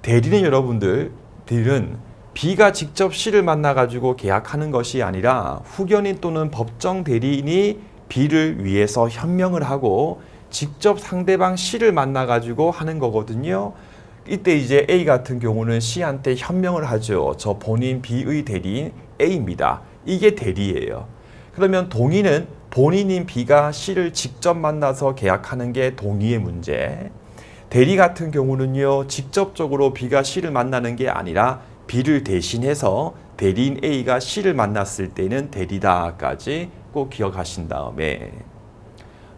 대리는 여러분들은 B가 직접 C를 만나가지고 계약하는 것이 아니라 후견인 또는 법정 대리인이 B를 위해서 현명을 하고 직접 상대방 C를 만나가지고 하는 거거든요. 이때 이제 A 같은 경우는 C한테 현명을 하죠. 저 본인 B의 대리인 A입니다. 이게 대리예요. 그러면 동의는 본인인 B가 C를 직접 만나서 계약하는 게 동의의 문제. 대리 같은 경우는요, 직접적으로 B가 C를 만나는 게 아니라 B를 대신해서 대리인 A가 C를 만났을 때는 대리다까지 꼭 기억하신 다음에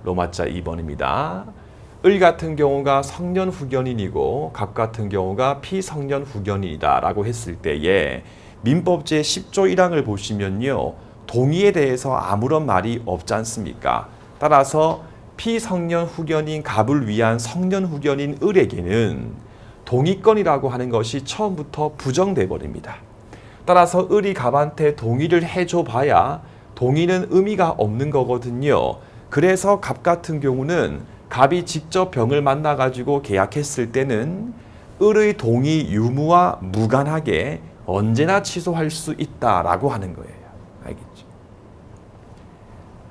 로마자 2번입니다. 을 같은 경우가 성년 후견인이고 갑 같은 경우가 피성년 후견인이다 라고 했을 때에 민법 제10조 1항을 보시면요, 동의에 대해서 아무런 말이 없지 않습니까? 따라서 피성년 후견인 갑을 위한 성년 후견인 을에게는 동의권이라고 하는 것이 처음부터 부정돼 버립니다. 따라서 을이 갑한테 동의를 해줘 봐야 동의는 의미가 없는 거거든요. 그래서 갑 같은 경우는 갑이 직접 병을 만나가지고 계약했을 때는 을의 동의 유무와 무관하게 언제나 취소할 수 있다라고 하는 거예요. 알겠죠?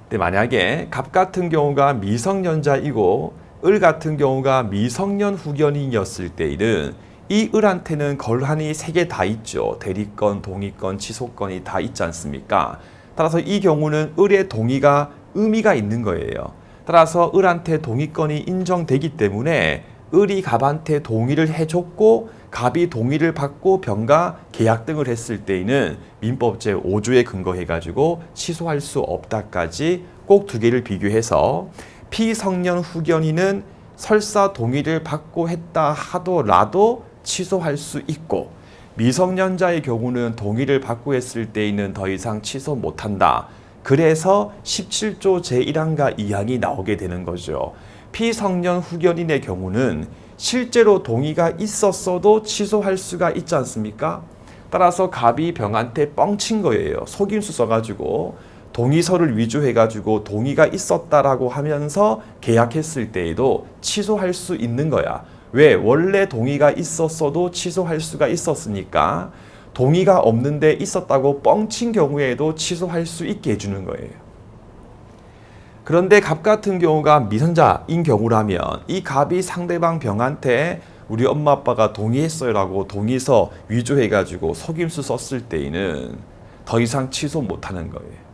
근데 만약에 갑 같은 경우가 미성년자이고 을 같은 경우가 미성년 후견인이었을 때에는 이 을한테는 권한이 3개 다 있죠. 대리권, 동의권, 취소권이 다 있지 않습니까? 따라서 이 경우는 을의 동의가 의미가 있는 거예요. 따라서 을한테 동의권이 인정되기 때문에 을이 갑한테 동의를 해줬고 갑이 동의를 받고 병과 계약 등을 했을 때에는 민법 제5조에 근거해가지고 취소할 수 없다까지 꼭 2개를 비교해서 피성년 후견인은 설사 동의를 받고 했다 하더라도 취소할 수 있고 미성년자의 경우는 동의를 받고 했을 때에는 더 이상 취소 못한다. 그래서 17조 제1항과 2항이 나오게 되는 거죠. 피성년 후견인의 경우는 실제로 동의가 있었어도 취소할 수가 있지 않습니까? 따라서 갑이 병한테 뻥친 거예요. 속임수 써가지고 동의서를 위조해가지고 동의가 있었다라고 하면서 계약했을 때에도 취소할 수 있는 거야. 왜? 원래 동의가 있었어도 취소할 수가 있었으니까 동의가 없는데 있었다고 뻥친 경우에도 취소할 수 있게 해주는 거예요. 그런데 갑 같은 경우가 미성자인 경우라면 이 갑이 상대방 병한테 우리 엄마 아빠가 동의했어요 라고 동의서 위조해가지고 속임수 썼을 때에는 더 이상 취소 못하는 거예요.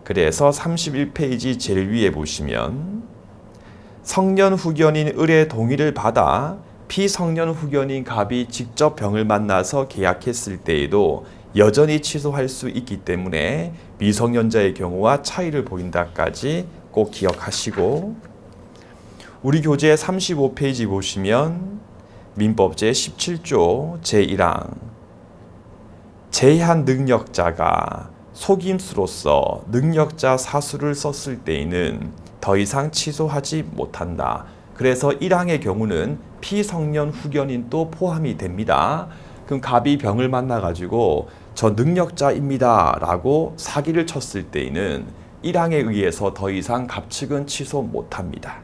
그래서 31페이지 제일 위에 보시면 성년 후견인 을의 동의를 받아 피성년 후견인 갑이 직접 병을 만나서 계약했을 때에도 여전히 취소할 수 있기 때문에 미성년자의 경우와 차이를 보인다까지 꼭 기억하시고, 우리 교재 35페이지 보시면 민법 제17조 제1항 제한 능력자가 속임수로서 능력자 사수를 썼을 때에는 더 이상 취소하지 못한다. 그래서 1항의 경우는 피성년 후견인도 포함이 됩니다. 그럼 갑이 병을 만나가지고 저 능력자입니다 라고 사기를 쳤을 때에는 1항에 의해서 더 이상 갑 측은 취소 못합니다.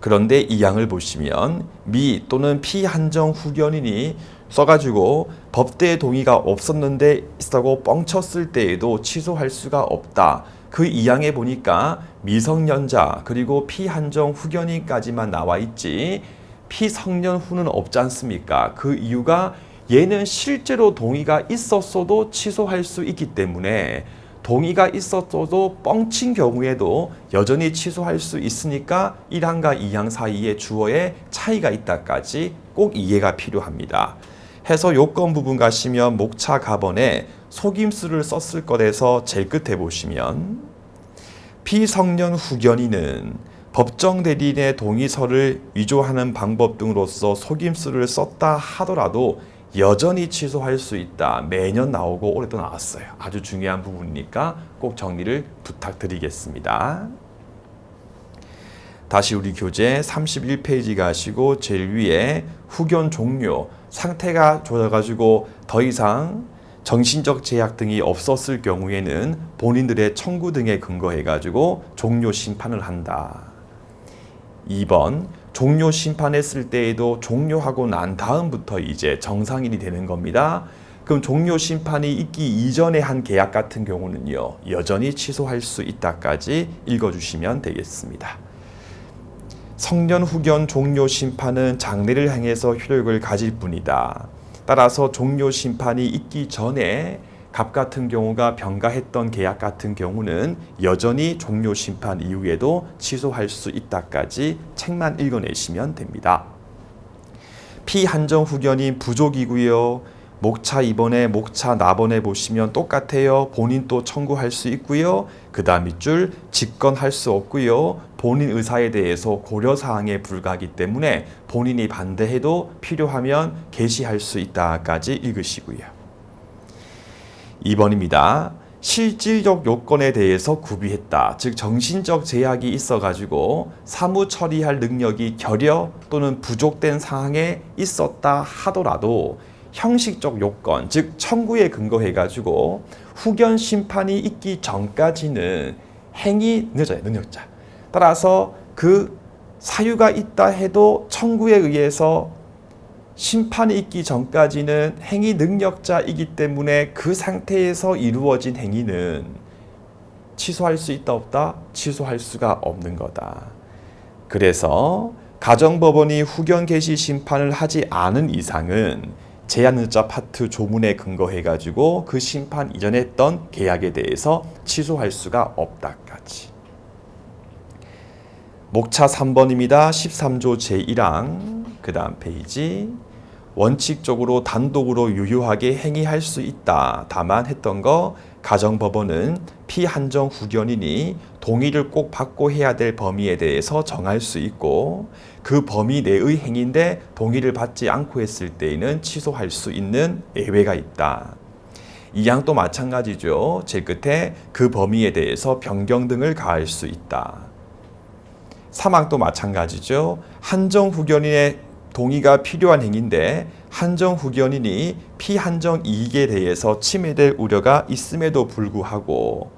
그런데 2항을 보시면 미 또는 피한정 후견인이 써가지고 법대의 동의가 없었는데 있다고 뻥쳤을 때에도 취소할 수가 없다. 그 2항에 보니까 미성년자 그리고 피한정 후견인까지만 나와 있지 피성년 후는 없지 않습니까? 그 이유가 얘는 실제로 동의가 있었어도 취소할 수 있기 때문에 동의가 있었어도 뻥친 경우에도 여전히 취소할 수 있으니까 1항과 2항 사이에 주어의 차이가 있다까지 꼭 이해가 필요합니다. 해서 요건 부분 가시면 목차 가번에 속임수를 썼을 것에서 제일 끝에 보시면 피성년 후견인은 법정 대리인의 동의서를 위조하는 방법 등으로서 속임수를 썼다 하더라도 여전히 취소할 수 있다. 매년 나오고 올해도 나왔어요. 아주 중요한 부분이니까 꼭 정리를 부탁드리겠습니다. 다시 우리 교재 31페이지 가시고 제일 위에 후견 종료, 상태가 좋아가지고 더 이상 정신적 제약 등이 없었을 경우에는 본인들의 청구 등에 근거해가지고 종료 심판을 한다. 2번, 종료 심판했을 때에도 종료하고 난 다음부터 이제 정상인이 되는 겁니다. 그럼 종료 심판이 있기 이전에 한 계약 같은 경우는요, 여전히 취소할 수 있다까지 읽어주시면 되겠습니다. 성년 후견 종료 심판은 장래를 향해서 효력을 가질 뿐이다. 따라서 종료 심판이 있기 전에 갑 같은 경우가 병가했던 계약 같은 경우는 여전히 종료 심판 이후에도 취소할 수 있다까지 책만 읽어내시면 됩니다. 피한정 후견인 부족이고요. 목차 2번에 목차 나번에 보시면 똑같아요. 본인 또 청구할 수 있고요. 그 다음 밑줄 직권할 수 없고요. 본인 의사에 대해서 고려사항에 불과하기 때문에 본인이 반대해도 필요하면 개시할 수 있다까지 읽으시고요. 2번입니다. 실질적 요건에 대해서 구비했다. 즉 정신적 제약이 있어가지고 사무 처리할 능력이 결여 또는 부족된 상황에 있었다 하더라도 형식적 요건, 즉 청구에 근거해가지고 후견 심판이 있기 전까지는 행위 늦어요. 능력자. 따라서 그 사유가 있다 해도 청구에 의해서 심판이 있기 전까지는 행위 능력자이기 때문에 그 상태에서 이루어진 행위는 취소할 수 있다 없다? 취소할 수가 없는 거다. 그래서 가정법원이 후견 개시 심판을 하지 않은 이상은 제한의자 파트 조문에 근거해가지고 그 심판 이전에 했던 계약에 대해서 취소할 수가 없다까지. 목차 3번입니다. 13조 제1항 그 다음 페이지. 원칙적으로 단독으로 유효하게 행위할 수 있다. 다만 했던 거 가정법원은 피한정 후견인이 동의를 꼭 받고 해야 될 범위에 대해서 정할 수 있고 그 범위 내의 행위인데 동의를 받지 않고 했을 때에는 취소할 수 있는 예외가 있다. 이 항도 마찬가지죠. 제 끝에 그 범위에 대해서 변경 등을 가할 수 있다. 3항도 마찬가지죠. 한정 후견인의 동의가 필요한 행위인데 한정 후견인이 피한정 이익에 대해서 침해될 우려가 있음에도 불구하고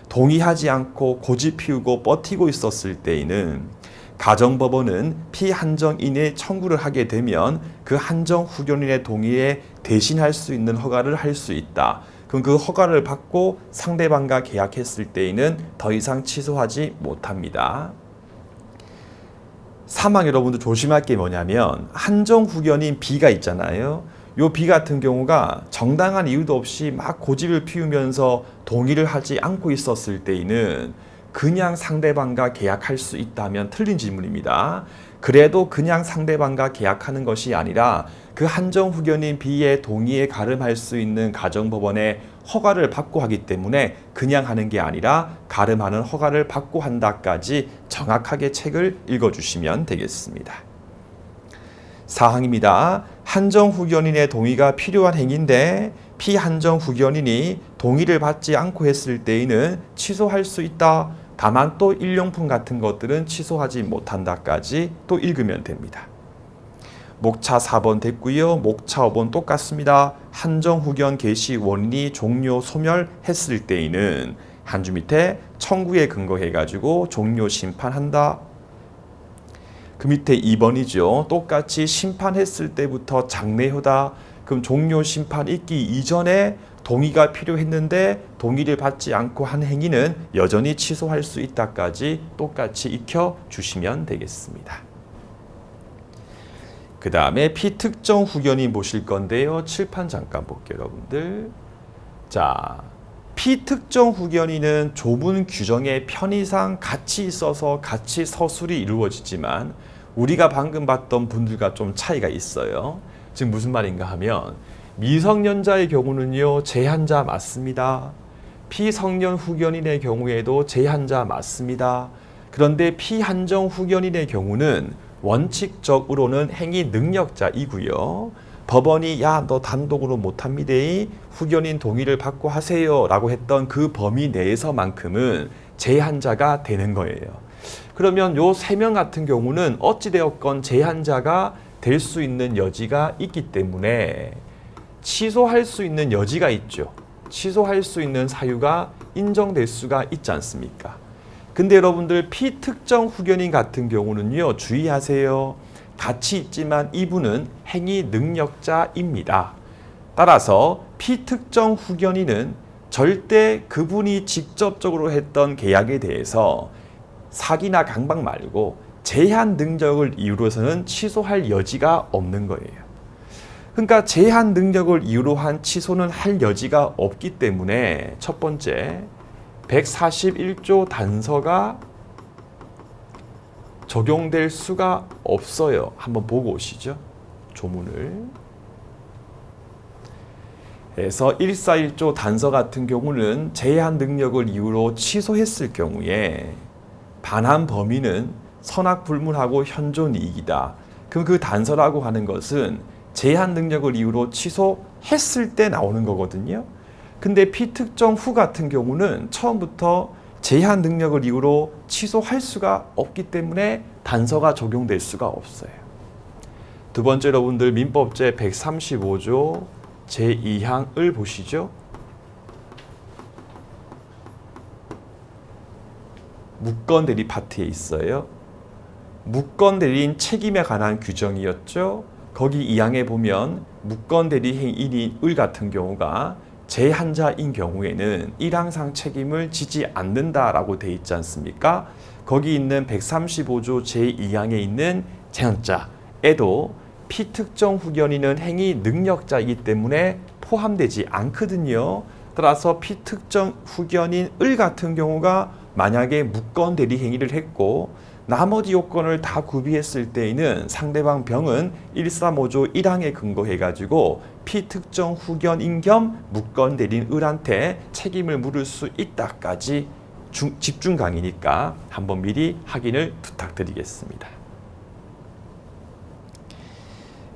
동의하지 않고 고집 피우고 버티고 있었을 때에는 가정법원은 피한정인의 청구를 하게 되면 그 한정 후견인의 동의에 대신할 수 있는 허가를 할 수 있다. 그럼 그 허가를 받고 상대방과 계약했을 때에는 더 이상 취소하지 못합니다. 사망 여러분들 조심할 게 뭐냐면 한정 후견인 B가 있잖아요. 요 B 같은 경우가 정당한 이유도 없이 막 고집을 피우면서 동의를 하지 않고 있었을 때에는 그냥 상대방과 계약할 수 있다면 틀린 질문입니다. 그래도 그냥 상대방과 계약하는 것이 아니라 그 한정 후견인 B의 동의에 가름할 수 있는 가정법원의 허가를 받고 하기 때문에 그냥 하는 게 아니라 가름하는 허가를 받고 한다까지 정확하게 책을 읽어주시면 되겠습니다. 사항입니다. 한정 후견인의 동의가 필요한 행위인데 피한정 후견인이 동의를 받지 않고 했을 때에는 취소할 수 있다. 다만 또 일용품 같은 것들은 취소하지 못한다까지 또 읽으면 됩니다. 목차 4번 됐고요. 목차 5번 똑같습니다. 한정 후견 개시 원리 종료 소멸했을 때에는 한 줄 밑에 청구에 근거해가지고 종료 심판한다. 그 밑에 2번이죠. 똑같이 심판했을 때부터 장래효다. 그럼 종료 심판 있기 이전에 동의가 필요했는데 동의를 받지 않고 한 행위는 여전히 취소할 수 있다까지 똑같이 익혀주시면 되겠습니다. 그 다음에 피특정 후견인 보실 건데요. 칠판 잠깐 볼게요, 여러분들. 자, 피특정 후견인은 조문 규정의 편의상 같이 있어서 같이 서술이 이루어지지만 우리가 방금 봤던 분들과 좀 차이가 있어요. 지금 무슨 말인가 하면 미성년자의 경우는요, 제한자 맞습니다. 피성년 후견인의 경우에도 제한자 맞습니다. 그런데 피한정 후견인의 경우는 원칙적으로는 행위 능력자이고요. 법원이 야, 너 단독으로 못합니다. 후견인 동의를 받고 하세요 라고 했던 그 범위 내에서만큼은 제한자가 되는 거예요. 그러면 요 3명 같은 경우는 어찌되었건 제한자가 될 수 있는 여지가 있기 때문에 취소할 수 있는 여지가 있죠. 취소할 수 있는 사유가 인정될 수가 있지 않습니까? 근데 여러분들 피특정 후견인 같은 경우는요, 주의하세요. 같이 있지만 이분은 행위 능력자입니다. 따라서 피특정 후견인은 절대 그분이 직접적으로 했던 계약에 대해서 사기나 강박 말고 제한 능력을 이유로서는 취소할 여지가 없는 거예요. 그러니까 제한 능력을 이유로 한 취소는 할 여지가 없기 때문에 첫 번째 141조 단서가 적용될 수가 없어요. 한번 보고 오시죠. 조문을. 그래서 141조 단서 같은 경우는 제한 능력을 이유로 취소했을 경우에 반환 범위는 선악불문하고 현존이익이다. 그럼 그 단서라고 하는 것은 제한 능력을 이유로 취소했을 때 나오는 거거든요. 근데 피특정 후 같은 경우는 처음부터 제한 능력을 이유로 취소할 수가 없기 때문에 단서가 적용될 수가 없어요. 두 번째 여러분들 민법제 135조 제2항을 보시죠. 무건 대리 파트에 있어요. 무건 대리인 책임에 관한 규정이었죠. 거기 2항에 보면 무건 대리 행위인 을 같은 경우가 제한자인 경우에는 1항상 책임을 지지 않는다라고 돼 있지 않습니까? 거기 있는 135조 제2항에 있는 제한자에도 피특정 후견인은 행위 능력자이기 때문에 포함되지 않거든요. 따라서 피특정 후견인 을 같은 경우가 만약에 무건 대리 행위를 했고 나머지 요건을 다 구비했을 때에는 상대방 병은 135조 1항에 근거해가지고 피특정 후견인 겸 무건 대리인 을한테 책임을 물을 수 있다까지 집중 강의니까 한번 미리 확인을 부탁드리겠습니다.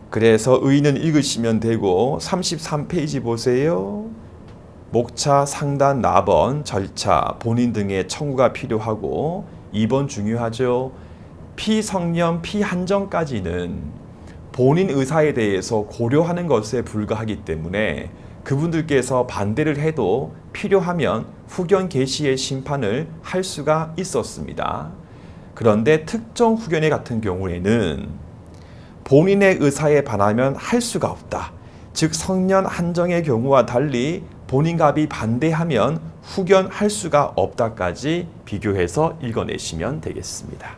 그래서 의의는 읽으시면 되고 33페이지 보세요. 목차, 상단, 납언, 절차, 본인 등의 청구가 필요하고 2번 중요하죠. 피성년, 피한정까지는 본인 의사에 대해서 고려하는 것에 불과하기 때문에 그분들께서 반대를 해도 필요하면 후견 개시의 심판을 할 수가 있었습니다. 그런데 특정 후견회 같은 경우에는 본인의 의사에 반하면 할 수가 없다. 즉 성년 한정의 경우와 달리 본인 갑이 반대하면 후견할 수가 없다까지 비교해서 읽어내시면 되겠습니다.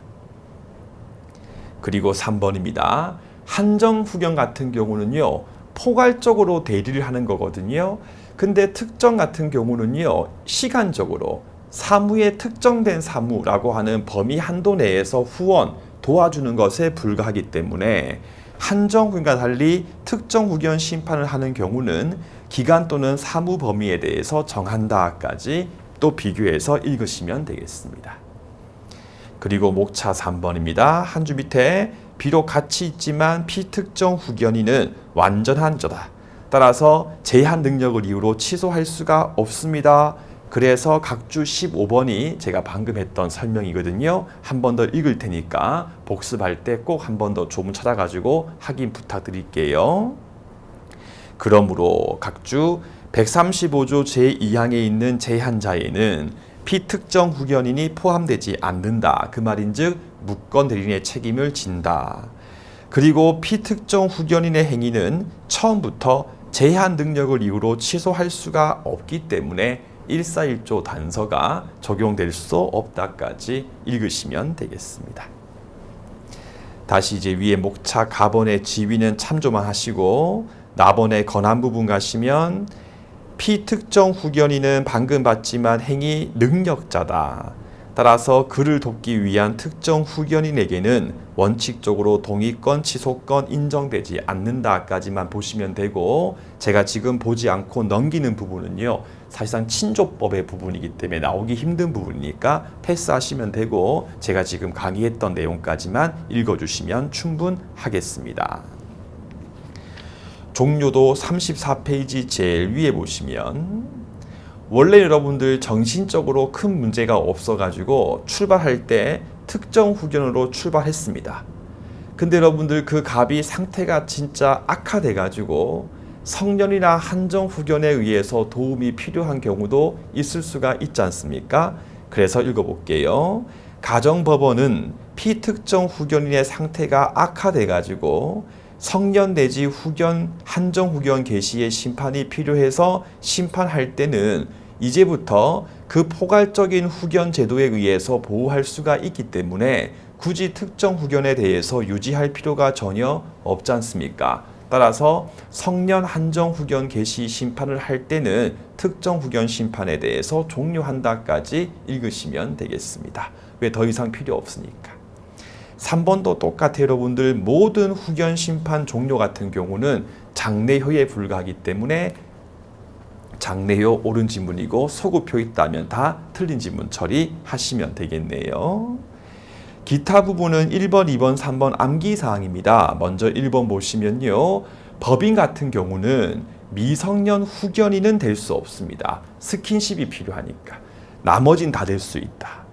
그리고 3번입니다. 한정 후견 같은 경우는요, 포괄적으로 대리를 하는 거거든요. 근데 특정 같은 경우는요, 시간적으로 사무에 특정된 사무라고 하는 범위 한도 내에서 후원, 도와주는 것에 불과하기 때문에 한정 후견과 달리 특정 후견 심판을 하는 경우는 기간 또는 사무 범위에 대해서 정한다까지 또 비교해서 읽으시면 되겠습니다. 그리고 목차 3번입니다. 한 줄 밑에 비록 같이 있지만 피특정 후견인은 완전한 자다. 따라서 제한 능력을 이유로 취소할 수가 없습니다. 그래서 각주 15번이 제가 방금 했던 설명이거든요. 한 번 더 읽을 테니까 복습할 때 꼭 한 번 더 조문 찾아가지고 확인 부탁드릴게요. 그러므로 각주 135조 제2항에 있는 제한자에는 피특정 후견인이 포함되지 않는다. 그 말인즉 무건 대리인의 책임을 진다. 그리고 피특정 후견인의 행위는 처음부터 제한 능력을 이유로 취소할 수가 없기 때문에 141조 단서가 적용될 수 없다까지 읽으시면 되겠습니다. 다시 이제 위에 목차 가번의 지위는 참조만 하시고 나번의 건한 부분 가시면 피특정 후견인은 방금 봤지만 행위 능력자다. 따라서 그를 돕기 위한 특정 후견인에게는 원칙적으로 동의권, 취소권 인정되지 않는다까지만 보시면 되고 제가 지금 보지 않고 넘기는 부분은요. 사실상 친조법의 부분이기 때문에 나오기 힘든 부분이니까 패스하시면 되고 제가 지금 강의했던 내용까지만 읽어주시면 충분하겠습니다. 종료도 34페이지 제일 위에 보시면 원래 여러분들 정신적으로 큰 문제가 없어가지고 출발할 때 특정 후견으로 출발했습니다. 근데 여러분들 그 갑이 상태가 진짜 악화돼가지고 성년이나 한정 후견에 의해서 도움이 필요한 경우도 있을 수가 있지 않습니까? 그래서 읽어볼게요. 가정법원은 피특정 후견인의 상태가 악화돼가지고 성년 내지 후견, 한정 후견 개시의 심판이 필요해서 심판할 때는 이제부터 그 포괄적인 후견 제도에 의해서 보호할 수가 있기 때문에 굳이 특정 후견에 대해서 유지할 필요가 전혀 없지 않습니까? 따라서 성년 한정 후견 개시 심판을 할 때는 특정 후견 심판에 대해서 종료한다까지 읽으시면 되겠습니다. 왜 더 이상 필요 없으니까. 3번도 똑같아요, 여러분들. 모든 후견 심판 종료 같은 경우는 장래효에 불과하기 때문에 장래효 옳은 지문이고 소구표 있다면 다 틀린 지문 처리하시면 되겠네요. 기타 부분은 1번, 2번, 3번 암기사항입니다. 먼저 1번 보시면요. 법인 같은 경우는 미성년 후견인은 될 수 없습니다. 스킨십이 필요하니까. 나머진 다 될 수 있다.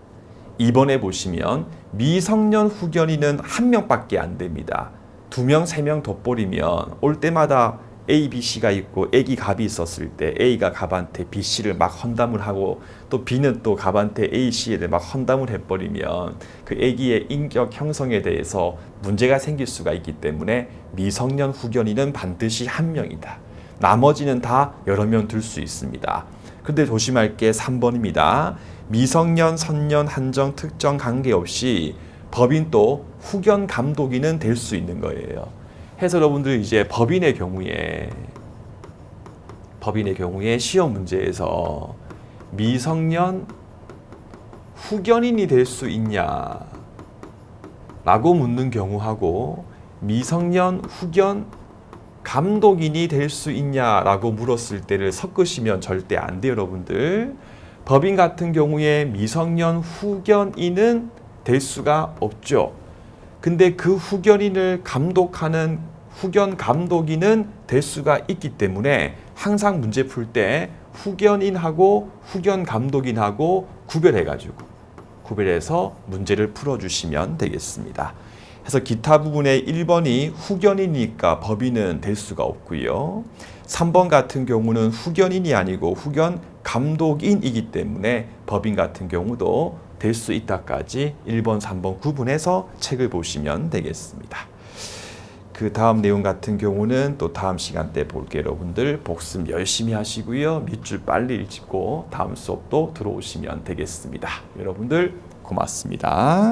2번에 보시면 미성년 후견인은 1명밖에 안 됩니다. 2명, 3명 덧버리면 올 때마다 A, B, C가 있고 A기 갑이 있었을 때 A가 갑한테 B, C를 막 헌담을 하고 또 B는 또 갑한테 A, C에 막 헌담을 해버리면 그 A기의 인격 형성에 대해서 문제가 생길 수가 있기 때문에 미성년 후견인은 반드시 1명이다. 나머지는 다 여러 명 들 수 있습니다. 근데 조심할 게 3번입니다. 미성년, 선년, 한정, 특정 관계없이 법인 또 후견 감독인은 될 수 있는 거예요. 해서 여러분들 이제 법인의 경우에 시험 문제에서 미성년 후견인이 될 수 있냐 라고 묻는 경우하고 미성년 후견 감독인이 될 수 있냐라고 물었을 때를 섞으시면 절대 안 돼요, 여러분들. 법인 같은 경우에 미성년 후견인은 될 수가 없죠. 근데 그 후견인을 감독하는 후견 감독인은 될 수가 있기 때문에 항상 문제 풀 때 후견인하고 후견 감독인하고 구별해서 문제를 풀어주시면 되겠습니다. 그래서 기타 부분의 1번이 후견이니까 법인은 될 수가 없고요. 3번 같은 경우는 후견인이 아니고 후견 감독인이기 때문에 법인 같은 경우도 될 수 있다까지 1번, 3번 구분해서 책을 보시면 되겠습니다. 그 다음 내용 같은 경우는 또 다음 시간 때 볼게요. 여러분들 복습 열심히 하시고요. 밑줄 빨리 읽고 다음 수업도 들어오시면 되겠습니다. 여러분들 고맙습니다.